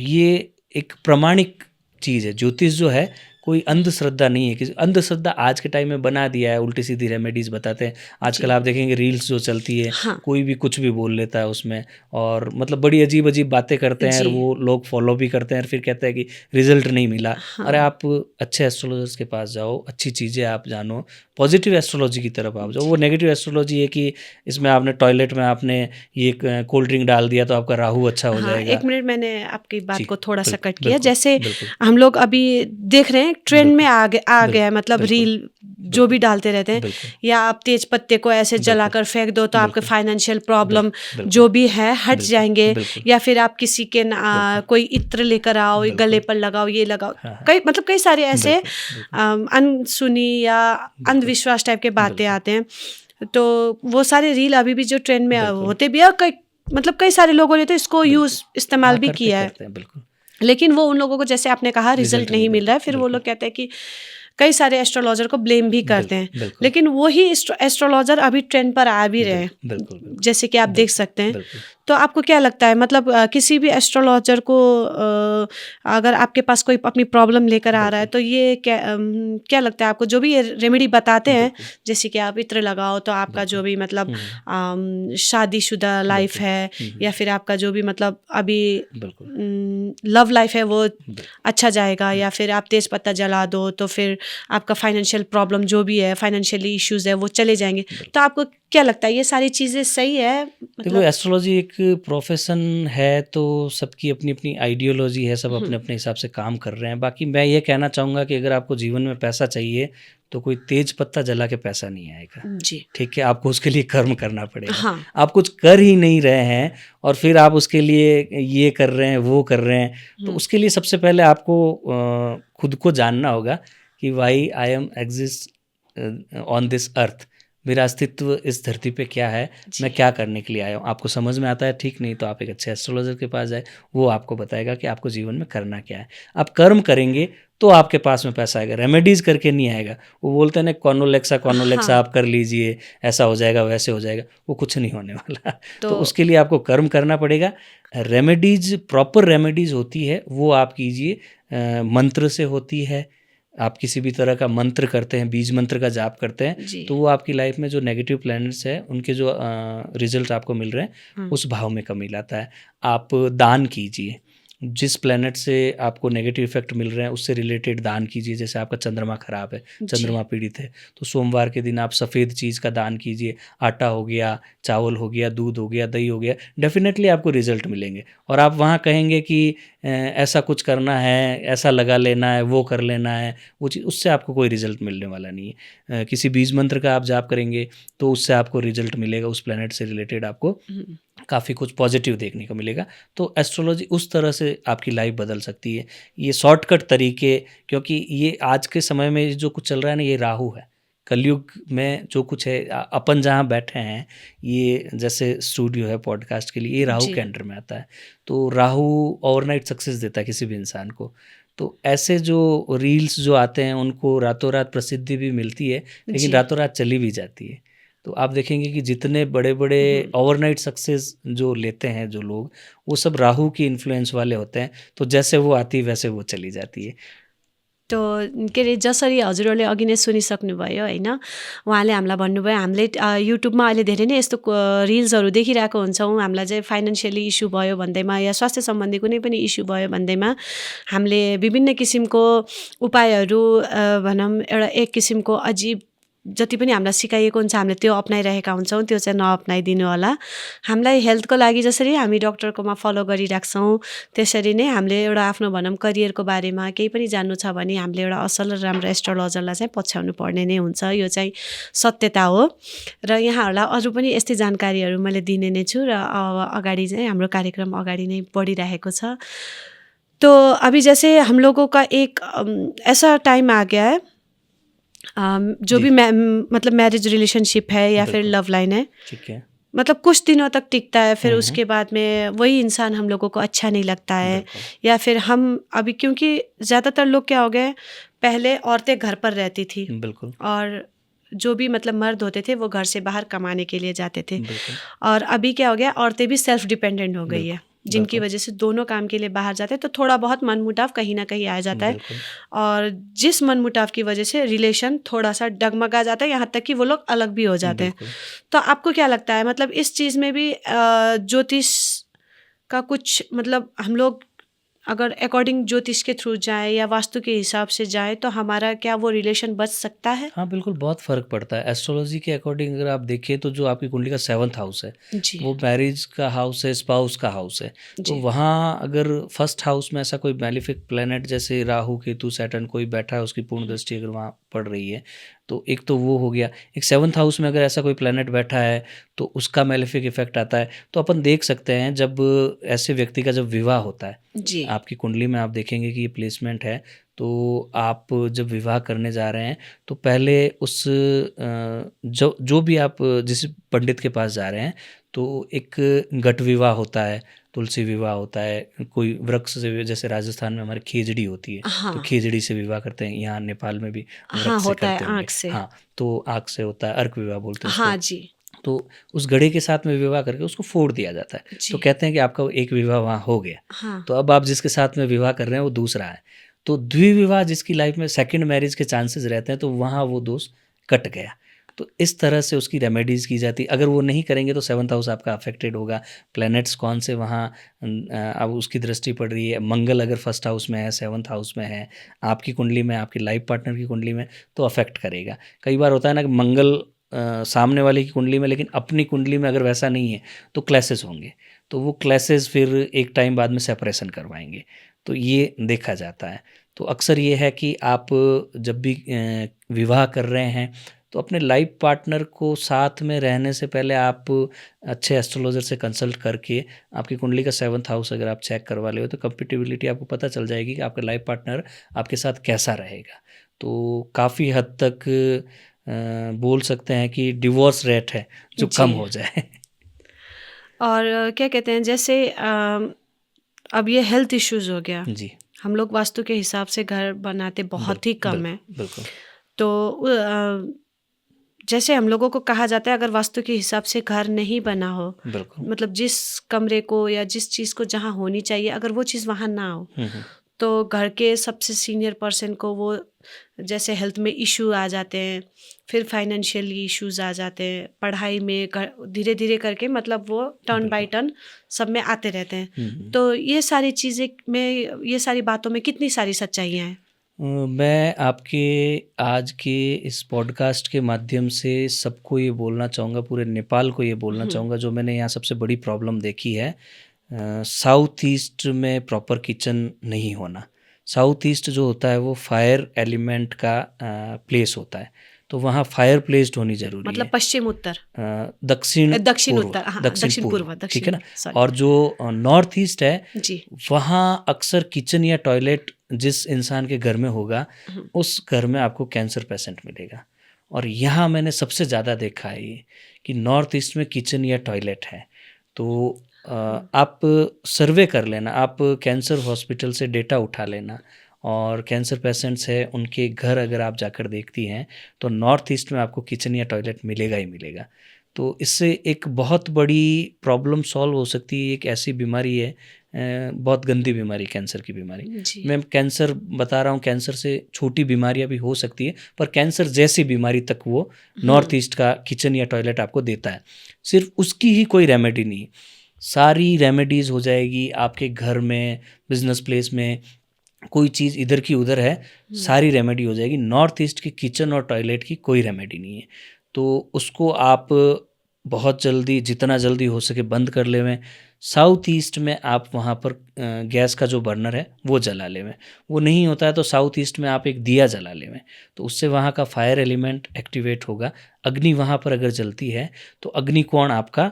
ये एक प्रामाणिक चीज़ है। ज्योतिष जो है कोई अंधश्रद्धा नहीं है, कि अंधश्रद्धा आज के टाइम में बना दिया है, उल्टी सीधी रेमेडीज बताते हैं। आजकल जी। आप देखेंगे रील्स जो चलती है, हाँ, कोई भी कुछ भी बोल लेता है उसमें, और मतलब बड़ी अजीब अजीब बातें करते हैं और जी। वो लोग फॉलो भी करते हैं और फिर कहते हैं कि रिजल्ट नहीं मिला। अरे हाँ, आप अच्छे एस्ट्रोलॉजर्स के पास जाओ, अच्छी चीज़ें आप जानो, पॉजिटिव एस्ट्रोलॉजी की तरफ आप जाओ। वो जी। नेगेटिव एस्ट्रोलॉजी है कि इसमें आपने टॉयलेट में आपने ये कोल्ड ड्रिंक डाल दिया तो आपका राहु अच्छा हो हाँ, जाएगा। 1 मिनट मैंने आपकी जी, बात को थोड़ा-सा बिल्कुल, कट किया। बिल्कुल, जैसे बिल्कुल, हम लोग अभी देख रहे हैं ट्रेंड में बिल्कुल, आ गया है, बिल्कुल, मतलब बिल्कुल, रील जो भी बिल्कुल, डालते रहते हैं, बिल्कुल, या आप तेज पत्ते को ऐसे बिल्कुल, जलाकर फेंक दो तो आपके बिल्कुल, फाइनेंशियल प्रॉब्लम बिल्कुल, जो भी है हट बिल्कुल, जाएँगे, बिल्कुल, या फिर आप किसी के बिल्कुल, कोई इत्र लेकर आओ, ये गले बिल्कुल। पर लगाओ, ये लगाओ। हाँ, हाँ। कई मतलब कई सारे ऐसे बिल्कुल, बिल्कुल, अनसुनी या बिल्कुल, अंधविश्वास टाइप के बातें बिल्कुल, आते हैं। तो वो सारे रील अभी भी जो ट्रेंड में बिल्कुल, होते भी हैं, और कई मतलब कई सारे लोगों ने तो इसको बिल्कुल। इस्तेमाल हाँ, भी करते किया है। करते हैं, बिल्कुल। लेकिन वो उन लोगों को, जैसे आपने कहा, रिजल्ट रिज़ल्ट नहीं नहीं मिल रहा है, मिलता, फिर वो बिल्कुल, लोग कहते हैं कि कई सारे एस्ट्रोलॉजर को ब्लेम भी करते बिल्कुल, हैं। बिल्कुल, लेकिन वही एस्ट्रोलॉजर अभी ट्रेंड पर आ भी रहे हैं, बिल्कुल, बिल्कुल, बिल्कुल, जैसे कि आप देख बिल्कुल, सकते हैं। बिल्कुल। तो आपको क्या लगता है, मतलब किसी भी एस्ट्रोलॉजर को अगर आपके पास कोई अपनी प्रॉब्लम लेकर आ रहा है, बिल्कुल, तो ये क्या लगता है आपको, जो भी ये रेमेडी बताते हैं, बिल्कुल, जैसे कि आप इत्र लगाओ तो आपका बिल्कुल। जो भी मतलब हुँ, हुँ, शादीशुदा लाइफ बिल्कुल। है, हुँ, हुँ, या फिर आपका जो भी मतलब अभी बिल्कुल, लव लाइफ है, वो बिल्कुल, अच्छा जाएगा, हुँ। या फिर आप तेज पत्ता जला दो तो फिर आपका फाइनेंशियल प्रॉब्लम जो भी है, फाइनेंशियली इश्यूज है, वो चले जाएंगे। बिल्कुल। तो आपको क्या लगता है, ये सारी चीज़ें सही है देखो, मतलब? एस्ट्रोलॉजी एक प्रोफ़ेशन है, तो सबकी अपनी-अपनी आइडियोलॉजी है, सब हुँ, अपने-अपने हिसाब से काम कर रहे हैं। बाकी मैं ये कहना चाहूँगा कि अगर आपको जीवन में पैसा चाहिए, तो कोई तेज पत्ता जला के पैसा नहीं आएगा, जी। ठीक है? आपको उसके लिए कर्म करना पड़ेगा। हाँ, आप कुछ कर ही नहीं रहे हैं और फिर आप उसके लिए ये कर रहे हैं, वो कर रहे हैं, तो हुँ, उसके लिए सबसे पहले आपको खुद को जानना होगा कि why I am exist on this earth. मेरा अस्तित्व इस धरती पे क्या है, मैं जी। क्या करने के लिए आया हूँ। आपको समझ में आता है, ठीक, नहीं तो आप एक अच्छे एस्ट्रोलॉजर के पास जाए, वो आपको बताएगा कि आपको जीवन में करना क्या है। आप कर्म करेंगे तो आपके पास में पैसा आएगा, रेमेडीज़ करके नहीं आएगा। वो बोलते हैं ना, कॉर्नोलेक्सा हाँ, आप कर लीजिए, ऐसा हो जाएगा, वैसे हो जाएगा, वो कुछ नहीं होने वाला। तो तो उसके लिए आपको कर्म करना पड़ेगा। रेमेडीज़, प्रॉपर रेमेडीज़ होती है, वो आप कीजिए। मंत्र से होती है। आप किसी भी तरह का मंत्र करते हैं, बीज मंत्र का जाप करते हैं, जी। तो वो आपकी लाइफ में जो नेगेटिव प्लैनेट्स हैं, उनके जो रिज़ल्ट आपको मिल रहे हैं, हुँ, उस भाव में कमी लाता है। आप दान कीजिए, जिस प्लैनेट से आपको नेगेटिव इफ़ेक्ट मिल रहे हैं, उससे रिलेटेड दान कीजिए। जैसे आपका चंद्रमा खराब है, जी। चंद्रमा पीड़ित है, तो सोमवार के दिन आप सफ़ेद चीज़ का दान कीजिए। आटा हो गया, चावल हो गया, दूध हो गया, दही हो गया, डेफ़िनेटली आपको रिज़ल्ट मिलेंगे। और आप वहाँ कहेंगे कि ऐसा कुछ करना है, ऐसा लगा लेना है, वो कर लेना है, वो चीज़, उससे आपको कोई रिज़ल्ट मिलने वाला नहीं है। किसी बीज मंत्र का आप जाप करेंगे, तो उससे आपको रिज़ल्ट मिलेगा, उस प्लैनेट से रिलेटेड आपको हुँ, काफ़ी कुछ पॉजिटिव देखने को मिलेगा। तो एस्ट्रोलॉजी उस तरह से आपकी लाइफ बदल सकती है। ये शॉर्टकट तरीके, क्योंकि ये आज के समय में जो कुछ चल रहा है ना, ये राहु है। कलयुग में जो कुछ है, अपन जहाँ बैठे हैं, ये जैसे स्टूडियो है पॉडकास्ट के लिए, ये राहु जी। के अंडर में आता है। तो राहु ओवरनाइट सक्सेस देता है किसी भी इंसान को। तो ऐसे जो रील्स जो आते हैं उनको रातों रात प्रसिद्धि भी मिलती है, लेकिन जी। रातों रात चली भी जाती है। तो आप देखेंगे कि जितने बड़े-बड़े ओवरनाइट सक्सेस जो लेते हैं जो लोग, वो सब राहु की इन्फ्लुएंस वाले होते हैं। तो जैसे वो आती है वैसे वो चली जाती है। तो के अरे जसरी हजुरहरूले अघि नै सुनिसक्नुभयो होइन, उहाँले हामीलाई भन्नुभयो हामीले युट्युबमा अहिले धेरै नै यस्तो रिल्सहरू देखिरहेको हुन्छौँ। हामीलाई चाहिँ फाइनेन्सियली इस्यु भयो भन्दैमा या स्वास्थ्य सम्बन्धी कुनै पनि इस्यु भयो भन्दैमा हामीले विभिन्न किसिमको उपायहरू भनौँ एउटा एक किसिमको अजीब जति पनि हामीलाई सिकाइएको हुन्छ हामीले त्यो अप्नाइरहेका हुन्छौँ, त्यो चाहिँ नअप्नाइदिनु होला। हामीलाई हेल्थको लागि जसरी हामी डक्टरकोमा फलो गरिराख्छौँ, त्यसरी नै हामीले एउटा आफ्नो भनौँ करियरको बारेमा केही पनि जान्नु छ भने हामीले एउटा असल र राम्रो एस्ट्रोलोजरलाई चाहिँ पछ्याउनु पर्ने नै हुन्छ। यो चाहिँ सत्यता हो र यहाँहरूलाई अरू पनि यस्तै जानकारीहरू मैले दिने नै छु र अगाडि चाहिँ हाम्रो कार्यक्रम अगाडि नै बढिरहेको छ। तो अभी जैसे हम लोगों का एक ऐसा टाइम आ गया है, जो जी। भी मतलब मैरिज रिलेशनशिप है या फिर बिल्कुल। लव लाइन है, ठीक है। मतलब कुछ दिनों तक टिकता है, फिर हुँ, उसके बाद में वही इंसान हम लोगों को अच्छा नहीं लगता है, बिल्कुल। या फिर हम अभी क्योंकि ज़्यादातर लोग क्या हो गए, पहले औरतें घर पर रहती थी बिल्कुल, और जो भी मतलब मर्द होते थे वो घर से बाहर कमाने के लिए जाते थे, बिल्कुल, और अभी क्या हो गया, औरतें भी सेल्फ डिपेंडेंट हो गई है, बिल्कुल, जिनकी बिल्कुल, वजह से दोनों काम के लिए बाहर जाते हैं, तो थोड़ा बहुत मनमुटाव कहीं ना कहीं आ जाता है, बिल्कुल, और जिस मनमुटाव की वजह से रिलेशन थोड़ा सा डगमगा जाता है, यहाँ तक कि वो लोग अलग भी हो जाते हैं। बिल्कुल। तो आपको क्या लगता है, मतलब इस चीज़ में भी ज्योतिष का कुछ मतलब हम लोग अगर अकॉर्डिंग ज्योतिष के थ्रू जाए या वास्तु के हिसाब से जाए तो हमारा क्या वो रिलेशन बच सकता है? हाँ, बिल्कुल बहुत फ़र्क पड़ता है। एस्ट्रोलॉजी के अकॉर्डिंग अगर आप देखिए तो जो आपकी कुंडली का 7th हाउस है, जी। वो मैरिज का हाउस है, स्पाउस का हाउस है। तो जी। वहाँ अगर फर्स्ट हाउस में ऐसा कोई मैलेफिक प्लैनेट जैसे राहु, केतु, सैटर्न कोई बैठा है, उसकी पूर्ण दृष्टि अगर वहाँ पड़ रही है, तो एक तो वो हो गया। एक 7th हाउस में अगर ऐसा कोई प्लैनेट बैठा है, तो उसका मैलेफिक इफ़ेक्ट आता है। तो अपन देख सकते हैं जब ऐसे व्यक्ति का जब विवाह होता है, जी। आपकी कुंडली में आप देखेंगे कि ये प्लेसमेंट है, तो आप जब विवाह करने जा रहे हैं तो पहले उस जो जो भी आप जिस पंडित के पास जा रहे हैं तो एक घट विवाह होता है, तुलसी विवाह होता है, कोई वृक्ष से, जैसे राजस्थान में हमारे खेजड़ी होती है, तो हाँ। खेजड़ी से विवाह करते हैं, यहाँ नेपाल में भी हाँ, वृक्ष से होता है करते होंगे। आँख से। हाँ, तो आँख से होता है, अर्क विवाह बोलते हैं हाँ उसको। जी। तो उस घड़े के साथ में विवाह करके उसको फोड़ दिया जाता है। तो जी। कहते हैं कि आपका एक विवाह वहाँ हो गया। हाँ। तो अब आप जिसके साथ में विवाह कर रहे हैं वो दूसरा है। तो द्विविवाह जिसकी लाइफ में सेकंड मैरिज के चांसेस रहते हैं, तो वहाँ वो दोष कट गया। तो इस तरह से उसकी रेमेडीज़ की जाती है। अगर वो नहीं करेंगे तो 7th हाउस आपका अफेक्टेड होगा। प्लैनेट्स कौन से वहाँ अब उसकी दृष्टि पड़ रही है। मंगल अगर फर्स्ट हाउस में है, 7th हाउस में है, आपकी कुंडली में, आपकी लाइफ पार्टनर की कुंडली में, तो अफेक्ट करेगा। कई बार होता है ना कि मंगल सामने वाले की कुंडली में, लेकिन अपनी कुंडली में अगर वैसा नहीं है तो क्लैशेस होंगे। तो वो क्लैशेस फिर एक टाइम बाद में सेपरेशन करवाएंगे। तो ये देखा जाता है। तो अक्सर ये है कि आप जब भी विवाह कर रहे हैं तो अपने लाइफ पार्टनर को साथ में रहने से पहले आप अच्छे एस्ट्रोलॉजर से कंसल्ट करके आपकी कुंडली का 7th हाउस अगर आप चेक करवा ले तो कंपेटिबिलिटी आपको पता चल जाएगी कि आपका लाइफ पार्टनर आपके साथ कैसा रहेगा। तो काफ़ी हद तक बोल सकते हैं कि डिवोर्स रेट है जो कम जी। हो जाए। और क्या कहते हैं, जैसे अब ये हेल्थ इश्यूज़ हो गया। जी, हम लोग वास्तु के हिसाब से घर बनाते बहुत ही कम बिल्कुल, है। बिल्कुल, तो जैसे हम लोगों को कहा जाता है अगर वास्तु के हिसाब से घर नहीं बना हो, बिल्कुल। मतलब जिस कमरे को या जिस चीज़ को जहाँ होनी चाहिए अगर वो चीज़ वहाँ ना हो, तो घर के सबसे सीनियर पर्सन को वो जैसे हेल्थ में इश्यू आ जाते हैं, फिर फाइनेंशियली इश्यूज आ जाते हैं, पढ़ाई में धीरे धीरे करके मतलब वो टर्न बाय टर्न सब में आते रहते हैं। तो ये सारी चीज़ें में, ये सारी बातों में कितनी सारी सच्चाइयाँ हैं? मैं आपके आज के इस पॉडकास्ट के माध्यम से सबको ये बोलना चाहूँगा, पूरे नेपाल को ये बोलना चाहूँगा, जो मैंने यहाँ सबसे बड़ी प्रॉब्लम देखी है, साउथ ईस्ट में प्रॉपर किचन नहीं होना। साउथ ईस्ट जो होता है वो फायर एलिमेंट का प्लेस होता है, तो वहाँ फायर प्लेस्ड होनी ज़रूरी मतलब है। पश्चिम उत्तर, दक्षिण दक्षिण पूर्व, उत्तर, हाँ दक्षिण दक्षिण पूर्व, पूर्व, ठीक दक्षिण है ना। सॉरी। और जो नॉर्थ ईस्ट है जी। वहाँ अक्सर किचन या टॉयलेट जिस इंसान के घर में होगा उस घर में आपको कैंसर पेशेंट मिलेगा। और यहाँ मैंने सबसे ज़्यादा देखा है ये कि नॉर्थ ईस्ट में किचन या टॉयलेट है। तो आप सर्वे कर लेना, आप कैंसर हॉस्पिटल से डेटा उठा लेना और कैंसर पेशेंट्स है उनके घर अगर आप जाकर देखती हैं तो नॉर्थ ईस्ट में आपको किचन या टॉयलेट मिलेगा ही मिलेगा। तो इससे एक बहुत बड़ी प्रॉब्लम सॉल्व हो सकती है। एक ऐसी बीमारी है बहुत गंदी बीमारी, कैंसर की बीमारी। जी। मैं कैंसर बता रहा हूँ, कैंसर से छोटी बीमारियां भी हो सकती है, पर कैंसर जैसी बीमारी तक वो नॉर्थ ईस्ट का किचन या टॉयलेट आपको देता है। सिर्फ उसकी ही कोई रेमेडी नहीं, सारी रेमेडीज़ हो जाएगी आपके घर में, बिजनेस प्लेस में, कोई चीज़ इधर की उधर है, सारी रेमेडी हो जाएगी। नॉर्थ ईस्ट के किचन और टॉयलेट की कोई रेमेडी नहीं है। तो उसको आप बहुत जल्दी, जितना जल्दी हो सके बंद कर लेवें। साउथ ईस्ट में आप वहाँ पर गैस का जो बर्नर है वो जला लेवें। वो नहीं होता है तो साउथ ईस्ट में आप एक दिया जला लेवें, तो उससे वहाँ का फायर एलिमेंट एक्टिवेट होगा। अग्नि वहाँ पर अगर जलती है तो अग्निकोण आपका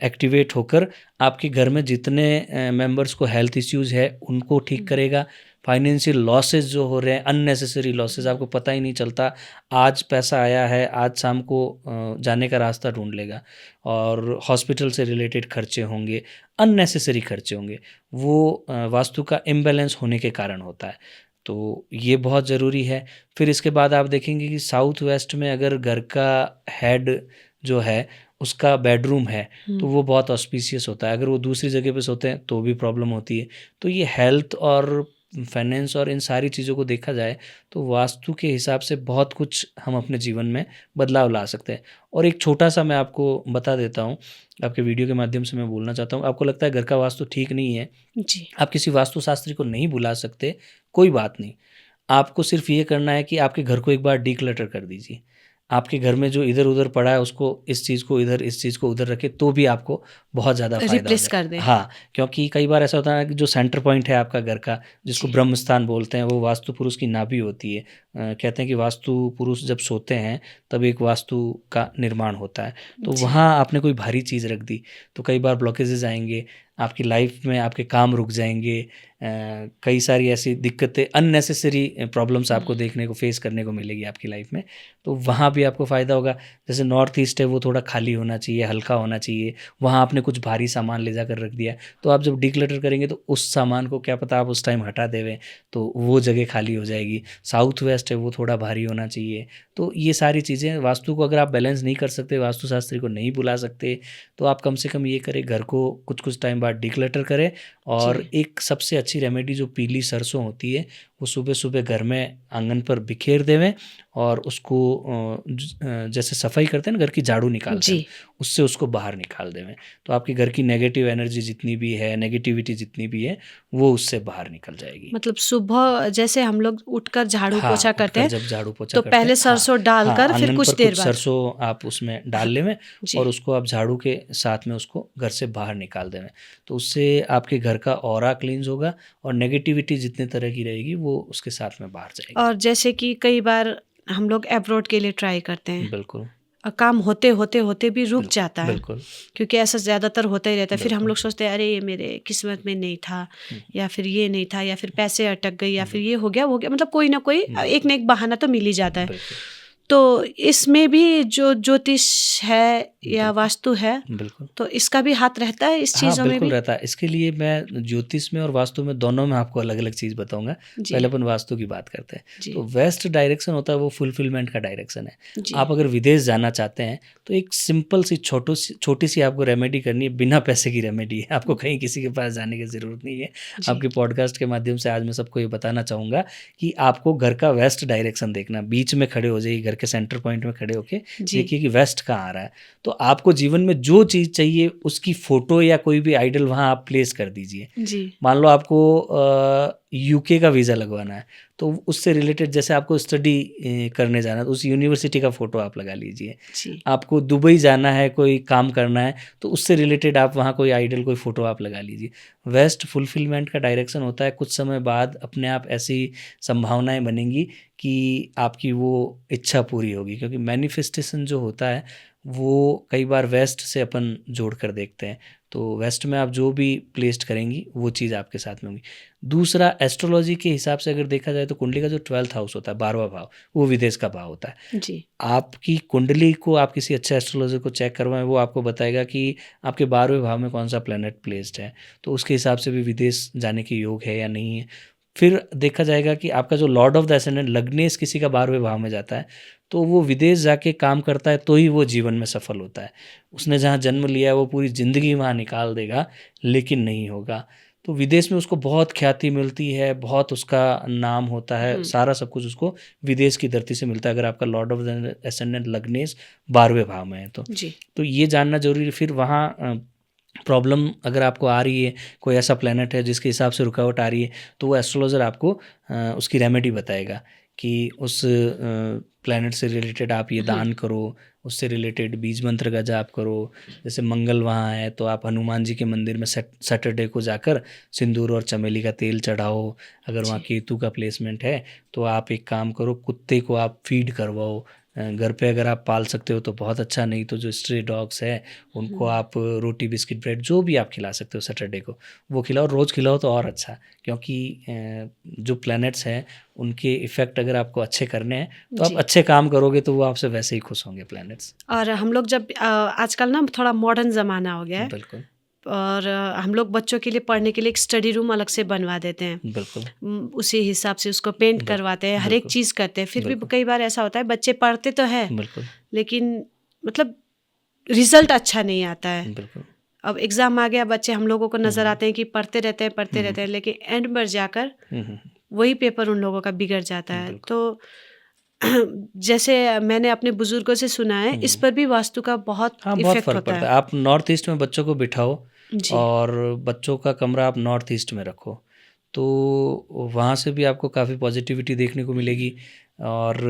एक्टिवेट होकर आपके घर में जितने मेंबर्स को हेल्थ इश्यूज़ है उनको ठीक करेगा। फाइनेंशियल लॉसेस जो हो रहे हैं, अननेसेसरी लॉसेस, आपको पता ही नहीं चलता, आज पैसा आया है, आज शाम को जाने का रास्ता ढूंढ लेगा। और हॉस्पिटल से रिलेटेड खर्चे होंगे, अननेसेसरी खर्चे होंगे, वो वास्तु का इम्बैलेंस होने के कारण होता है। तो ये बहुत ज़रूरी है। फिर इसके बाद आप देखेंगे कि साउथ वेस्ट में अगर घर का हेड जो है उसका बेडरूम है तो वो बहुत ऑस्पिशियस होता है। अगर वो दूसरी जगह पे सोते हैं तो भी प्रॉब्लम होती है। तो ये हेल्थ और फाइनेंस और इन सारी चीज़ों को देखा जाए तो वास्तु के हिसाब से बहुत कुछ हम अपने जीवन में बदलाव ला सकते हैं। और एक छोटा सा मैं आपको बता देता हूँ, आपके वीडियो के माध्यम से मैं बोलना चाहता हूँ। आपको लगता है घर का वास्तु ठीक नहीं है, जी। आप किसी वास्तुशास्त्री को नहीं बुला सकते, कोई बात नहीं। आपको सिर्फ ये करना है कि आपके घर को एक बार डिक्लटर कर दीजिए। आपके घर में जो इधर-उधर पड़ा है उसको, इस चीज़ को इधर, इस चीज़ को उधर रखें, तो भी आपको बहुत ज़्यादा फ़ायदा हो रिप्लेस कर जाएगा। दें। हाँ, क्योंकि कई बार ऐसा होता है ना कि जो सेंटर पॉइंट है आपका घर का, जिसको जी। ब्रह्म स्थान बोलते हैं, वो वास्तु पुरुष की नाभि होती है। कहते हैं कि वास्तु पुरुष जब सोते हैं तब एक वास्तु का निर्माण होता है। तो जी। वहाँ आपने कोई भारी चीज़ रख दी तो कई बार ब्लॉकेजेज़ आएँगे, आपकी लाइफ में आपके काम रुक जाएँगे। कई सारी ऐसी दिक्कतें, अननेसेसरी प्रॉब्लम्स आपको देखने को, फेस करने को मिलेगी आपकी लाइफ में। तो वहाँ भी आपको फ़ायदा होगा। जैसे नॉर्थ ईस्ट है वो थोड़ा खाली होना चाहिए, हल्का होना चाहिए। वहाँ आपने कुछ भारी सामान ले जाकर रख दिया, तो आप जब डिक्लटर करेंगे तो उस सामान को क्या पता आप उस टाइम हटा देवें, तो वो जगह खाली हो जाएगी। साउथ वेस्ट है वो थोड़ा भारी होना चाहिए। तो ये सारी चीज़ें वास्तु को अगर आप बैलेंस नहीं कर सकते, वास्तुशास्त्री को नहीं बुला सकते, तो आप कम से कम ये करें, घर को कुछ टाइम बाद डिक्लटर करें। और जी। एक सबसे अच्छी रेमेडी जो पीली सरसों होती है वो सुबह-सुबह घर में आंगन पर बिखेर देवें और उसको जैसे सफाई करते हैं ना, घर की झाड़ू निकालते हैं, जी। उससे उसको बाहर निकाल देवें। तो आपके घर की नेगेटिव एनर्जी जितनी भी है, नेगेटिविटी जितनी भी है, वो उससे बाहर निकल जाएगी। मतलब सुबह जैसे हम लोग उठकर झाड़ू हाँ, पोछा करते उठकर हैं, जब झाड़ू पोछा तो करते पहले हैं, हाँ, सरसों हाँ, डालकर फिर आंगन कुछ पर देर कुछ बाद। सरसों आप उसमें डाल लेवें जी। और उसको आप झाड़ू के साथ में उसको घर से बाहर निकाल देवें। तो उससे आपके घर का ऑरा क्लींस होगा और नेगेटिविटी जितने तरह की रहेगी वो उसके साथ में बाहर जाएगी। और जैसे कि कई बार हम लोग अब्रॉड के लिए ट्राई करते हैं बिल्कुल, और काम होते भी रुक बिल्कुल, जाता है, बिल्कुल, क्योंकि ऐसा ज़्यादातर होता ही रहता है। फिर हम बिल्कुल। लोग सोचते हैं अरे ये मेरे किस्मत में नहीं था, हुँ, या फिर ये नहीं था, या फिर पैसे अटक गए, या फिर बिल्कुल, ये हो गया वो हो गया, मतलब कोई ना कोई एक बिल्कुल, ना एक बहाना तो मिल ही जाता है। बिल्कुल, तो इसमें भी जो ज्योतिष है या बिल्कुल, वास्तु है, बिल्कुल। तो इसका भी हाथ रहता है इस हाँ, चीज़ों में बिल्कुल भी। रहता है। इसके लिए मैं ज्योतिष में और वास्तु में, दोनों में आपको अलग-अलग चीज़ बताऊँगा। जी। पहले अपन वास्तु की बात करते हैं। जी। तो वेस्ट डायरेक्शन होता है वो फुलफिलमेंट का डायरेक्शन है। जी। आप अगर विदेश जाना चाहते हैं तो एक सिंपल सी छोटी-सी आपको रेमेडी करनी है, बिना पैसे की रेमेडी है। आपको कहीं किसी के पास जाने की ज़रूरत नहीं है। जी। आपके पॉडकास्ट के माध्यम से आज मैं सबको ये बताना चाहूँगा कि आपको घर का वेस्ट डायरेक्शन देखना। बीच में खड़े हो जाइए, घर के सेंटर पॉइंट में खड़े होके जी। देखिए कि वेस्ट कहाँ आ रहा है। तो आपको जीवन में जो चीज़ चाहिए उसकी फ़ोटो या कोई भी आइडल वहाँ आप प्लेस कर दीजिए। जी। मान लो आपको यूके का वीज़ा लगवाना है, तो उससे रिलेटेड जैसे आपको स्टडी करने जाना है तो उस यूनिवर्सिटी का फ़ोटो आप लगा लीजिए। जी। आपको दुबई जाना है, कोई काम करना है, तो उससे रिलेटेड आप वहाँ कोई आइडल, कोई फ़ोटो आप लगा लीजिए। वेस्ट फुलफिलमेंट का डायरेक्शन होता है, कुछ समय बाद अपने आप ऐसी संभावनाएँ बनेंगी कि आपकी वो इच्छा पूरी होगी, क्योंकि मैनिफेस्टेशन जो होता है वो कई बार वेस्ट से अपन जोड़ कर देखते हैं। तो वेस्ट में आप जो भी प्लेस्ड करेंगी वो चीज़ आपके साथ में होगी। दूसरा, एस्ट्रोलॉजी के हिसाब से अगर देखा जाए तो कुंडली का जो 12th हाउस होता है, 12वां भाव, वो विदेश का भाव होता है। जी। आपकी कुंडली को आप किसी अच्छे एस्ट्रोलॉजर को चेक करवाएं, वो आपको बताएगा कि आपके 12वें भाव में कौन सा प्लैनेट प्लेस्ड है, तो उसके हिसाब से भी विदेश जाने के योग है या नहीं है। फिर देखा जाएगा कि आपका जो लॉर्ड ऑफ द एसेंडेंट लग्नेश किसी का 12वें भाव में जाता है, तो वो विदेश जाके काम करता है तो ही वो जीवन में सफल होता है। उसने जहाँ जन्म लिया है वो पूरी ज़िंदगी वहाँ निकाल देगा, लेकिन नहीं होगा। तो विदेश में उसको बहुत ख्याति मिलती है, बहुत उसका नाम होता है, सारा सब कुछ उसको विदेश की धरती से मिलता है, अगर आपका लॉर्ड ऑफ द एसेंडेंट लग्नेश 12वें भाव में है तो। जी। तो ये जानना ज़रूरी है। फिर वहाँ प्रॉब्लम अगर आपको आ रही है, कोई ऐसा प्लैनेट है जिसके हिसाब से रुकावट आ रही है, तो वो एस्ट्रोलॉजर आपको उसकी रेमेडी बताएगा कि उस प्लैनेट से रिलेटेड आप ये दान करो, उससे रिलेटेड बीज मंत्र का जाप करो। जैसे मंगल वहाँ है तो आप हनुमान जी के मंदिर में सैटरडे को जाकर सिंदूर और चमेली का तेल चढ़ाओ। अगर वहाँ जी। केतु का प्लेसमेंट है तो आप एक काम करो, कुत्ते को आप फीड करवाओ। घर पे अगर आप पाल सकते हो तो बहुत अच्छा, नहीं तो जो स्ट्रे डॉग्स है उनको आप रोटी बिस्किट ब्रेड जो भी आप खिला सकते हो सैटरडे को वो खिलाओ, रोज़ खिलाओ तो और अच्छा। क्योंकि जो प्लैनेट्स हैं उनके इफ़ेक्ट अगर आपको अच्छे करने हैं तो आप जी। अच्छे काम करोगे तो वो आपसे वैसे ही खुश होंगे प्लैनेट्स। और हम लोग जब आजकल ना थोड़ा मॉडर्न ज़माना हो गया है, बिल्कुल और हम लोग बच्चों के लिए पढ़ने के लिए एक स्टडी रूम अलग से बनवा देते हैं। बिल्कुल उसी हिसाब से उसको पेंट बिल्कुल करवाते हैं, हर एक बिल्कुल चीज़ करते हैं। फिर भी बिल्कुल कई बार ऐसा होता है बच्चे पढ़ते तो है, बिल्कुल लेकिन मतलब रिजल्ट अच्छा नहीं आता है। बिल्कुल अब एग्ज़ाम आ गया, बच्चे हम लोगों को नज़र आते हैं कि पढ़ते रहते हैं, लेकिन एंड पर जाकर हम्म, वही पेपर उन लोगों का बिगड़ जाता है। बिल्कुल तो जैसे मैंने अपने बुजुर्गों से सुना है, इस पर भी वास्तु का बहुत हाँ बहुत इफ़ेक्ट फ़र्क होता पड़ता है। है। आप नॉर्थ ईस्ट में बच्चों को बिठाओ जी। और बच्चों का कमरा आप नॉर्थ ईस्ट में रखो, तो वहाँ से भी आपको काफ़ी पॉजिटिविटी देखने को मिलेगी। और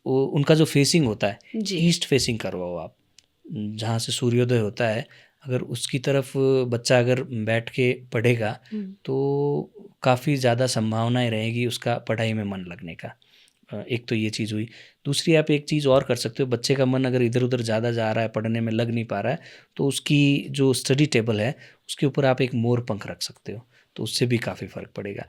उनका जो फेसिंग होता है, जी। ईस्ट फेसिंग करवाओ आप, जहाँ से सूर्योदय होता है अगर उसकी तरफ बच्चा अगर बैठ के पढ़ेगा तो काफ़ी ज़्यादा संभावनाएं रहेगी उसका पढ़ाई में मन लगने का। एक तो ये चीज़ हुई। दूसरी आप एक चीज़ और कर सकते हो, बच्चे का मन अगर इधर उधर ज़्यादा जा रहा है, पढ़ने में लग नहीं पा रहा है, तो उसकी जो स्टडी टेबल है उसके ऊपर आप एक मोर पंख रख सकते हो, तो उससे भी काफ़ी फ़र्क पड़ेगा।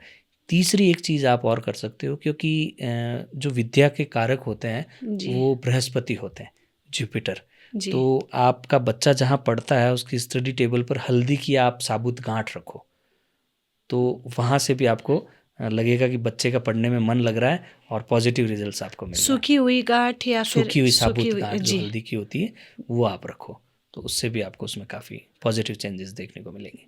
तीसरी एक चीज़ आप और कर सकते हो, क्योंकि जो विद्या के कारक होते हैं जी। वो बृहस्पति होते हैं, जुपिटर। जी। तो आपका बच्चा जहाँ पढ़ता है उसकी स्टडी टेबल पर हल्दी की आप साबुत गांठ रखो, तो वहाँ से भी आपको लगेगा कि बच्चे का पढ़ने में मन लग रहा है और पॉजिटिव रिजल्ट्स आपको मिल रहा है। सूखी हुई गांठ या फिर सूखी हुई सूखी साबुत हुई, गांठ जो जी। हल्दी की होती है वो आप रखो, तो उससे भी आपको उसमें काफ़ी पॉजिटिव चेंजेस देखने को मिलेंगे।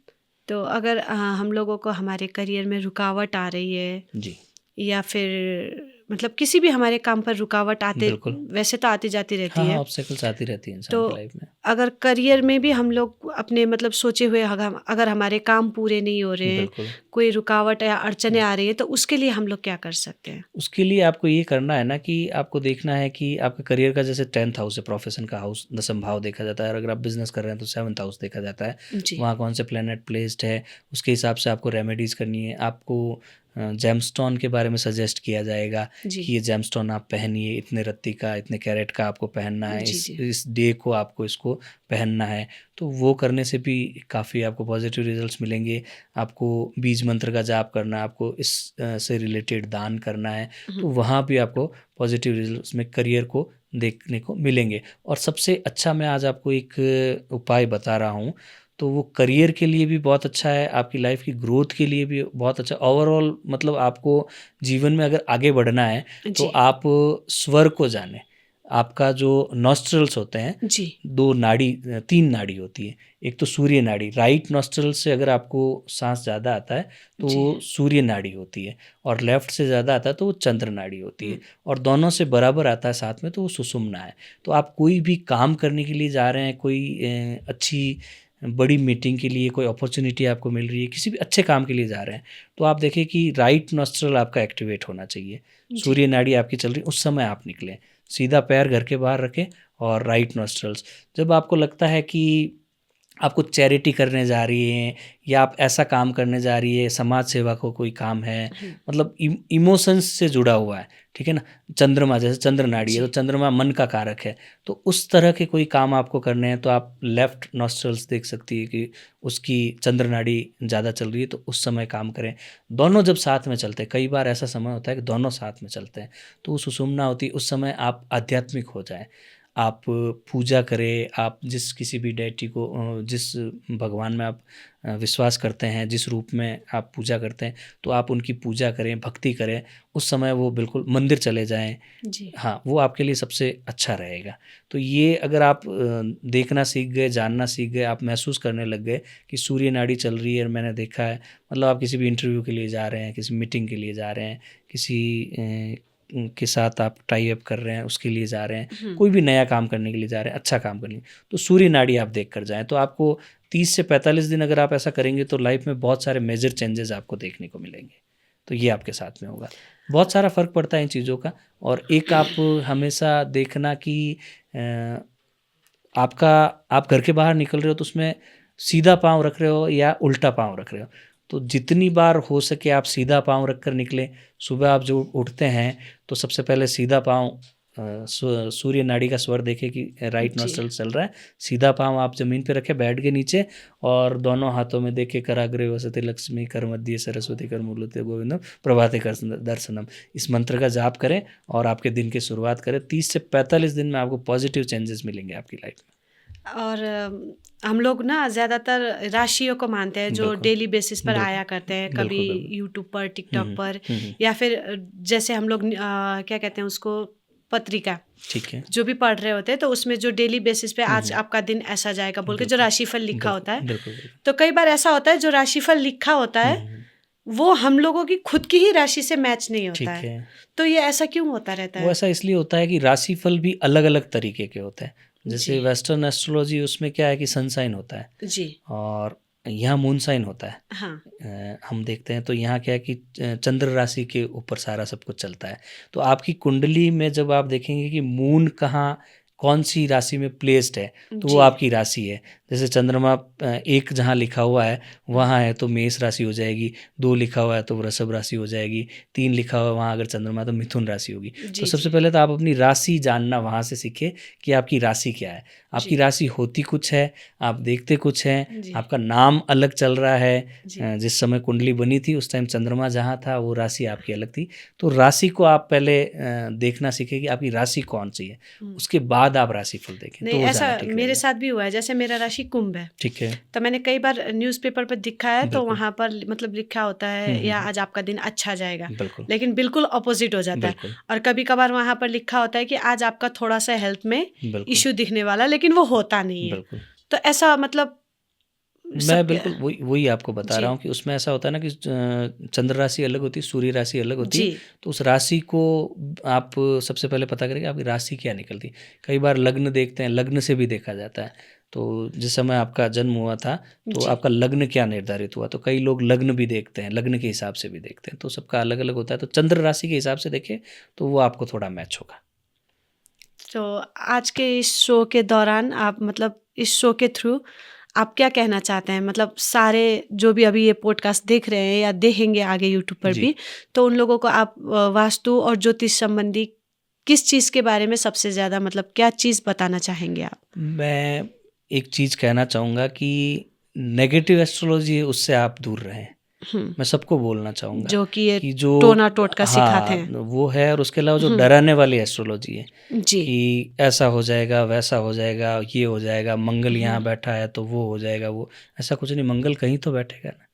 तो अगर हम लोगों को हमारे करियर में रुकावट आ रही है, जी या फिर मतलब किसी भी हमारे काम पर रुकावट आते, बिल्कुल। वैसे तो आती जाती हाँ रहती हाँ, है, ऑब्स्टेकल्स आती रहती है तो इंसान की लाइफ में। अगर करियर में भी हम लोग अपने मतलब सोचे हुए अगर हमारे काम पूरे नहीं हो रहे हैं, बिल्कुल। कोई रुकावट या अड़चने आ रही है, तो उसके लिए हम लोग क्या कर सकते हैं? उसके लिए आपको ये करना है ना कि आपको देखना है कि आपका करियर का जैसे 10th हाउस है, प्रोफेशन का हाउस, दसम भाव देखा जाता है, और अगर आप बिजनेस कर रहे हैं तो 7th हाउस देखा जाता है। जी। वहाँ कौन से प्लेनेट प्लेस्ड है उसके हिसाब से आपको रेमेडीज़ करनी है। आपको जेमस्टोन के बारे में सजेस्ट किया जाएगा जी। कि ये जेमस्टोन आप पहनिए, इतने रत्ती का, इतने कैरेट का आपको पहनना है, जी। इस जी। इस डे को आपको इसको पहनना है। तो वो करने से भी काफ़ी आपको पॉजिटिव रिजल्ट्स मिलेंगे। आपको बीज मंत्र का जाप करना है, आपको इस से रिलेटेड दान करना है, तो वहाँ भी आपको पॉजिटिव रिजल्ट्स में करियर को देखने को मिलेंगे। और सबसे अच्छा मैं आज आपको एक उपाय बता रहा हूँ, तो वो करियर के लिए भी बहुत अच्छा है, आपकी लाइफ की ग्रोथ के लिए भी बहुत अच्छा। ओवरऑल मतलब आपको जीवन में अगर आगे बढ़ना है तो जी। आप स्वर को जानें। आपका जो नॉस्ट्रल्स होते हैं, जी। 2 नाड़ी 3 नाड़ी होती है। एक तो सूर्य नाड़ी, राइट नॉस्ट्रल से अगर आपको सांस ज़्यादा आता है तो जी। वो सूर्य नाड़ी होती है, और लेफ्ट से ज़्यादा आता है तो वो चंद्र नाड़ी होती है, और दोनों से बराबर आता है साथ में तो वो सुषुम्ना है। तो आप कोई भी काम करने के लिए जा रहे हैं, कोई अच्छी बड़ी मीटिंग के लिए कोई अपॉर्चुनिटी आपको मिल रही है, किसी भी अच्छे काम के लिए जा रहे हैं, तो आप देखें कि राइट नॉस्ट्रल आपका एक्टिवेट होना चाहिए, सूर्य नाड़ी आपकी चल रही, उस समय आप निकलें। सीधा पैर घर के बाहर रखें और राइट नॉस्ट्रल्स। जब आपको लगता है कि आप कुछ चैरिटी करने जा रही हैं या आप ऐसा काम करने जा रही है, समाज सेवा को कोई काम है, मतलब इमोशंस से जुड़ा हुआ है, ठीक है ना। चंद्रमा जैसे चंद्र नाड़ी है जी। तो चंद्रमा मन का कारक है, तो उस तरह के कोई काम आपको करने हैं तो आप लेफ्ट नॉस्ट्रल्स देख सकती है कि उसकी चंद्र नाड़ी ज़्यादा चल रही है, तो उस समय काम करें। दोनों जब साथ में चलते हैं, कई बार ऐसा समय होता है कि दोनों साथ में चलते हैं, तो वो सुषुम्ना होती है, उस समय आप आध्यात्मिक हो जाएं। आप पूजा करें, आप जिस किसी भी डेटी को जिस भगवान में आप विश्वास करते हैं, जिस रूप में आप पूजा करते हैं, तो आप उनकी पूजा करें, भक्ति करें। उस समय वो बिल्कुल मंदिर चले जाएँ। जी। हाँ, वो आपके लिए सबसे अच्छा रहेगा। तो ये अगर आप देखना सीख गए, जानना सीख गए, आप महसूस करने लग गए कि सूर्य नाड़ी चल रही है और मैंने देखा है, मतलब आप किसी भी इंटरव्यू के लिए जा रहे हैं, किसी मीटिंग के लिए जा रहे हैं, किसी के साथ आप टाई अप कर रहे हैं, उसके लिए जा रहे हैं, कोई भी नया काम करने के लिए जा रहे हैं, अच्छा काम करने के लिए, तो सूर्य नाड़ी आप देख कर जाएँ। तो आपको 30 से 45 दिन अगर आप ऐसा करेंगे तो लाइफ में बहुत सारे मेजर चेंजेस आपको देखने को मिलेंगे। तो ये आपके साथ में होगा। बहुत सारा फ़र्क पड़ता है इन चीज़ों का। और एक आप हमेशा देखना कि आप घर के बाहर निकल रहे हो तो उसमें सीधा पाँव रख रहे हो या उल्टा पाँव रख रहे हो। तो जितनी बार हो सके आप सीधा पाँव रख कर निकलें। सुबह आप जो उठते हैं तो सबसे पहले सीधा पाँव सूर्य नाड़ी का स्वर देखें कि राइट नोस्ट्रल चल रहा है। सीधा पाँव आप ज़मीन पे रखें बेड के नीचे और दोनों हाथों में देखें कराग्रे वसते लक्ष्मी कर मध्य सरस्वती कर मूलते गोविंदम प्रभाते कर दर्शनम। इस मंत्र का जाप करें और आपके दिन की शुरुआत करें। 30 से 45 दिन में आपको पॉजिटिव चेंजेस मिलेंगे आपकी लाइफ में। और हम लोग ना ज़्यादातर राशियों को मानते हैं जो बिल्कुल, डेली बेसिस पर बिल्कुल, आया करते हैं, बिल्कुल, कभी बिल्कुल। यूट्यूब पर, टिकटॉक पर, हम्म, या फिर जैसे हम लोग क्या कहते हैं उसको, पत्रिका ठीक है। जो भी पढ़ रहे होते हैं, तो उसमें जो डेली बेसिस पे आज आपका दिन ऐसा जाएगा बोल के जो बिल्कुल, राशिफल लिखा होता है, बिल्कुल, बिल्कुल। तो कई बार ऐसा होता है जो राशिफल लिखा होता है वो हम लोगों की खुद की ही राशि से मैच नहीं ठीक होता है। है। तो ये ऐसा क्यों होता रहता वो है? ऐसा इसलिए होता है कि राशिफल भी अलग-अलग तरीके के होते हैं। जैसे जी। वेस्टर्न एस्ट्रोलॉजी उसमें क्या है कि सन साइन होता है जी। और यहाँ मून साइन होता है। हाँ। हम देखते हैं तो यहाँ क्या है कि चंद्र राशि के ऊपर सारा सब कुछ चलता है। तो आपकी कुंडली में जब आप देखेंगे कि मून कहाँ कौन सी राशि में प्लेस्ड है तो वो जी। आपकी राशि है। जैसे चंद्रमा 1 जहाँ लिखा हुआ है वहाँ है तो मेष राशि हो जाएगी, 2 लिखा हुआ है तो वृषभ राशि हो जाएगी, 3 लिखा हुआ है वहाँ अगर चंद्रमा तो मिथुन राशि होगी। तो जी। सबसे जी। पहले तो आप अपनी राशि जानना वहाँ से सीखें कि आपकी राशि क्या है। आपकी जी। राशि होती कुछ है, आप देखते कुछ हैं, जी। आपका नाम अलग चल रहा है। जी। जिस समय कुंडली बनी थी उस टाइम चंद्रमा जहाँ था वो राशि आपकी अलग थी। तो राशि को आप पहले देखना सीखें कि आपकी राशि कौन सी है, उसके बाद आप राशिफल देखें तो नहीं, वो ऐसा ज़्यादा ठीक मेरे रहेगा। साथ भी हुआ है। जैसे मेरा राशि कुंभ है, ठीक है, तो मैंने कई बार न्यूज़पेपर पर दिखा है तो बिल्कुल। वहाँ पर मतलब लिखा होता है या आज आपका दिन अच्छा जाएगा, बिल्कुल, लेकिन बिल्कुल अपोजिट हो जाता है। बिल्कुल, और कभी कभार वहाँ पर लिखा होता है कि आज आपका थोड़ा सा हेल्थ में बिल्कुल, इश्यू दिखने वाला, लेकिन वो होता नहीं है। बिल्कुल। तो ऐसा मतलब मैं सबके। बिल्कुल वही आपको बता रहा जी। हूँ कि उसमें ऐसा होता है ना कि चंद्र राशि अलग होती है, सूर्य राशि अलग होती है। जी। तो उस राशि को आप सबसे पहले पता करें कि आपकी राशि क्या निकलती है। कई बार लग्न देखते हैं, लग्न से भी देखा जाता है। तो जिस समय आपका जन्म हुआ था तो जी। आपका लग्न क्या निर्धारित हुआ, तो कई लोग लग्न भी देखते हैं, लग्न के हिसाब से भी देखते हैं। तो सबका अलग अलग होता है। तो चंद्र राशि के हिसाब से देखें तो वो आपको थोड़ा मैच होगा। तो आज के इस शो के दौरान आप मतलब इस शो के थ्रू आप क्या कहना चाहते हैं? मतलब सारे जो भी अभी ये पॉडकास्ट देख रहे हैं या देखेंगे आगे यूट्यूब पर जी। भी, तो उन लोगों को आप वास्तु और ज्योतिष संबंधी किस चीज़ के बारे में सबसे ज़्यादा मतलब क्या चीज़ बताना चाहेंगे आप? मैं एक चीज़ कहना चाहूँगा कि नेगेटिव एस्ट्रोलॉजी है उससे आप दूर रहें। हुँ। मैं सबको बोलना चाहूँगा जो कि ये कि जो टोना टोटका सिखाते हाँ, हैं। वो है। और उसके अलावा जो हुँ। डराने वाली एस्ट्रोलॉजी है जी। कि ऐसा हो जाएगा, वैसा हो जाएगा, ये हो जाएगा, मंगल यहाँ हुँ। बैठा है तो वो हो जाएगा, वो ऐसा कुछ नहीं। मंगल कहीं तो बैठेगा ना।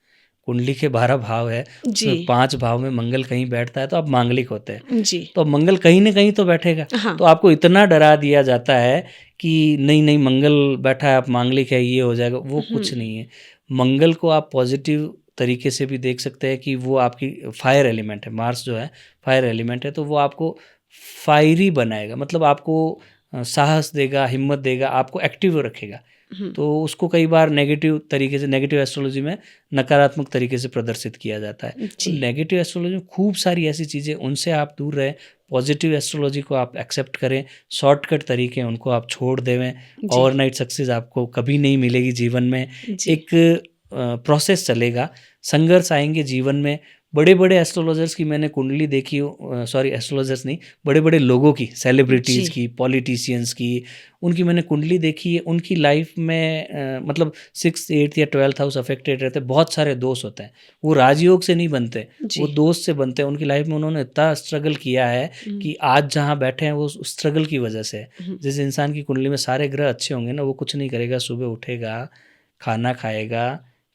कुंडली के 12 भाव है, जी। उसमें 5 भाव में मंगल कहीं बैठता है तो आप मांगलिक होते हैं। जी। तो अब मंगल कहीं न कहीं तो बैठेगा। हाँ। तो आपको इतना डरा दिया जाता है कि नहीं, नहीं मंगल बैठा है, आप मांगलिक है, ये हो जाएगा, वो कुछ नहीं है। मंगल को आप पॉज़िटिव तरीके से भी देख सकते हैं कि वो आपकी फायर एलिमेंट है। मार्स जो है फायर एलिमेंट है, तो वो आपको फायरी बनाएगा, मतलब आपको साहस देगा, हिम्मत देगा, आपको एक्टिव रखेगा। तो उसको कई बार नेगेटिव तरीके से, नेगेटिव एस्ट्रोलॉजी में नकारात्मक तरीके से प्रदर्शित किया जाता है। तो जी। नेगेटिव एस्ट्रोलॉजी में खूब सारी ऐसी चीज़ें, उनसे आप दूर रहें। पॉजिटिव एस्ट्रोलॉजी को आप एक्सेप्ट करें। शॉर्टकट तरीके हैं उनको आप छोड़ देवें। जी। ओवरनाइट सक्सेस आपको कभी नहीं मिलेगी जीवन में। जी। एक प्रोसेस चलेगा, संघर्ष आएंगे जीवन में, बड़े-बड़े एस्ट्रोलॉजर्स की मैंने कुंडली देखी, सॉरी एस्ट्रोलॉजर्स नहीं, बड़े-बड़े लोगों की, सेलिब्रिटीज़ जी। की, पॉलिटिशियंस की, उनकी मैंने कुंडली देखी है। उनकी लाइफ में मतलब 6th, 8th या 12th हाउस अफेक्टेड रहते हैं, बहुत सारे दोष होते हैं। वो राजयोग से नहीं बनते, वो जी। दोष से बनते हैं। उनकी लाइफ में उन्होंने इतना स्ट्रगल किया है हुँ, कि आज जहाँ बैठे हैं वो उस स्ट्रगल की वजह से है। हुँ, जिस इंसान की कुंडली में सारे ग्रह अच्छे होंगे ना, वो कुछ नहीं करेगा, सुबह उठेगा, खाना खाएगा,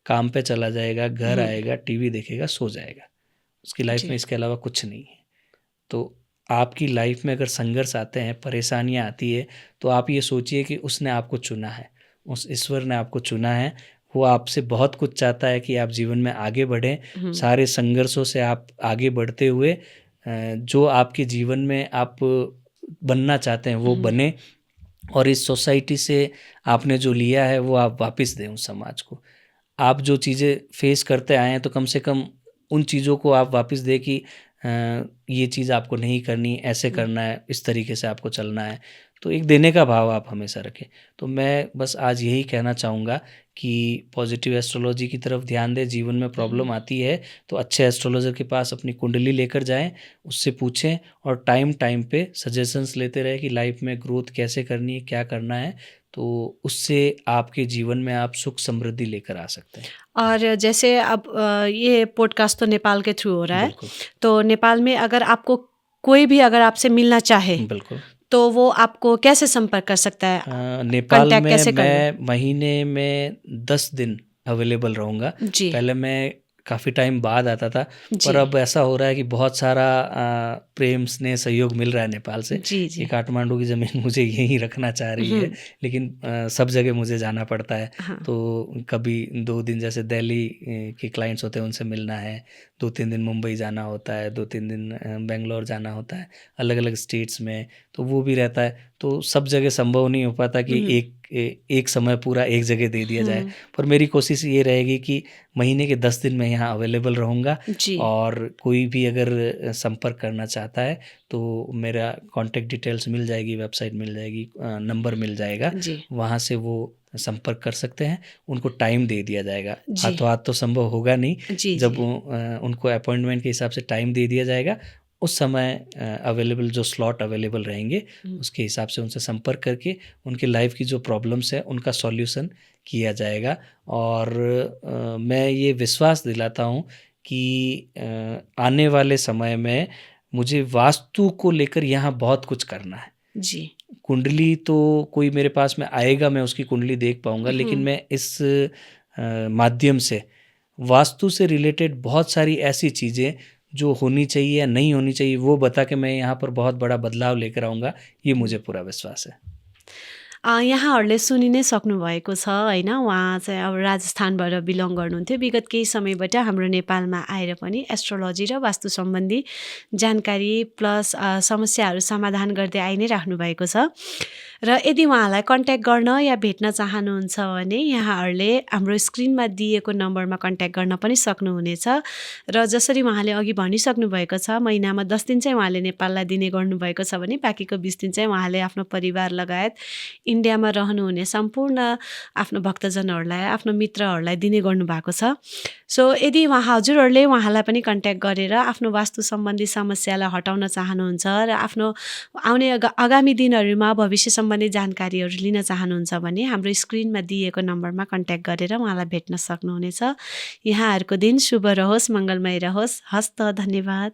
काम पे चला जाएगा, घर हुँ, आएगा, टीवी देखेगा, सो जाएगा। उसकी लाइफ जी। में इसके अलावा कुछ नहीं है। तो आपकी लाइफ में अगर संघर्ष आते हैं, परेशानियाँ आती है, तो आप ये सोचिए कि उसने आपको चुना है, उस ईश्वर ने आपको चुना है। वो आपसे बहुत कुछ चाहता है कि आप जीवन में आगे बढ़ें। हुँ, सारे संघर्षों से आप आगे बढ़ते हुए जो आपके जीवन में आप बनना चाहते हैं वो हुँ, बने, और इस सोसाइटी से आपने जो लिया है वो आप वापस दें उस समाज को। आप जो चीज़ें फेस करते आए हैं तो कम से कम उन चीज़ों को आप वापस दें कि अ, ये चीज़ आपको नहीं करनी, ऐसे हुँ। करना है, इस तरीके से आपको चलना है। तो एक देने का भाव आप हमेशा रखें। तो मैं बस आज यही कहना चाहूँगा कि पॉजिटिव एस्ट्रोलॉजी की तरफ ध्यान दें। जीवन में प्रॉब्लम आती है तो अच्छे एस्ट्रोलॉजर के पास अपनी कुंडली लेकर जाएँ, उससे पूछें और टाइम टाइम पे सजेशंस लेते रहें कि लाइफ में ग्रोथ कैसे करनी है, क्या करना है। तो उससे आपके जीवन में आप सुख समृद्धि लेकर आ सकते हैं। और जैसे अब ये पॉडकास्ट तो नेपाल के थ्रू हो रहा है, बिल्कुल, तो नेपाल में अगर आपको कोई भी अगर आपसे मिलना चाहे, बिल्कुल। तो वो आपको कैसे संपर्क कर सकता है? नेपाल कॉन्टैक्ट में कैसे करें? मैं महीने में 10 दिन अवेलेबल रहूँगा। जी, पहले मैं काफ़ी टाइम बाद आता था, पर जी। अब ऐसा हो रहा है कि बहुत सारा प्रेम, स्नेह, सहयोग मिल रहा है नेपाल से जी, कि जी। काठमांडू की ज़मीन मुझे यहीं रखना चाह रही हुँ, है, लेकिन सब जगह मुझे जाना पड़ता है। हाँ। तो कभी 2 दिन जैसे दिल्ली के क्लाइंट्स होते हैं, उनसे मिलना है, 2-3 दिन मुंबई जाना होता है, 2-3 दिन बैंगलोर जाना होता है, अलग-अलग स्टेट्स में, तो वो भी रहता है। तो सब जगह संभव नहीं हो पाता कि हुँ, एक समय पूरा एक जगह दे दिया जाए। हुँ। पर मेरी कोशिश ये रहेगी कि महीने के 10 दिन मैं यहाँ अवेलेबल रहूँगा, जी, और कोई भी अगर संपर्क करना चाहता है तो मेरा कॉन्टैक्ट डिटेल्स मिल जाएगी, वेबसाइट मिल जाएगी, नंबर मिल जाएगा, जी, वहाँ से वो संपर्क कर सकते हैं। उनको टाइम दे दिया जाएगा। जी, हाथों-हाथ तो संभव होगा नहीं, जी, जब जी। उनको अपॉइंटमेंट के हिसाब से टाइम दे दिया जाएगा, उस समय अवेलेबल जो स्लॉट अवेलेबल रहेंगे, हुँ, उसके हिसाब से उनसे संपर्क करके उनके लाइफ की जो प्रॉब्लम्स हैं उनका सॉल्यूशन किया जाएगा। और मैं ये विश्वास दिलाता हूँ कि आने वाले समय में मुझे वास्तु को लेकर यहाँ बहुत कुछ करना है। जी। कुंडली तो कोई मेरे पास में आएगा, मैं उसकी कुंडली देख पाऊँगा, लेकिन हुँ, मैं इस माध्यम से वास्तु से रिलेटेड बहुत सारी ऐसी चीज़ें जो होनी चाहिए या नहीं होनी चाहिए, वो बता के मैं यहाँ पर बहुत बड़ा बदलाव लेकर आऊँगा, ये हुँ। मुझे पूरा विश्वास है। यहाँहरूले सुनि नै सक्नुभएको छ होइन, उहाँ चाहिँ अब राजस्थानबाट बिलङ गर्नुहुन्थ्यो। विगत केही समयबाट हाम्रो नेपालमा आएर पनि एस्ट्रोलोजी र वास्तु सम्बन्धी जानकारी प्लस समस्याहरू समाधान गर्दै आइ नै राख्नुभएको छ। र यदि उहाँलाई कन्ट्याक्ट गर्न या भेट्न चाहनुहुन्छ भने यहाँहरूले हाम्रो स्क्रिनमा दिएको नम्बरमा कन्ट्याक्ट गर्न पनि सक्नुहुनेछ। र जसरी उहाँले अघि भनिसक्नु भएको छ, महिनामा 10 दिन चाहिँ उहाँले नेपाललाई दिने गर्नुभएको छ भने बाँकीको 20 दिन चाहिँ उहाँले आफ्नो परिवार लगायत इन्डियामा रहनुहुने सम्पूर्ण आफ्नो भक्तजनहरूलाई, आफ्नो मित्रहरूलाई दिने गर्नुभएको छ। सो यदि हजुरहरूले उहाँलाई पनि कन्ट्याक्ट गरेर आफ्नो वास्तु सम्बन्धी समस्यालाई हटाउन चाहनुहुन्छ र आफ्नो आउने आगामी दिनहरूमा भविष्य सम्बन्धी जानकारीहरू लिन चाहनुहुन्छ भने हाम्रो स्क्रिनमा दिएको नम्बरमा कन्ट्याक्ट गरेर उहाँलाई भेट्न सक्नुहुनेछ। यहाँहरूको दिन शुभ रहोस्, मङ्गलमय रहोस्। हस्त, धन्यवाद।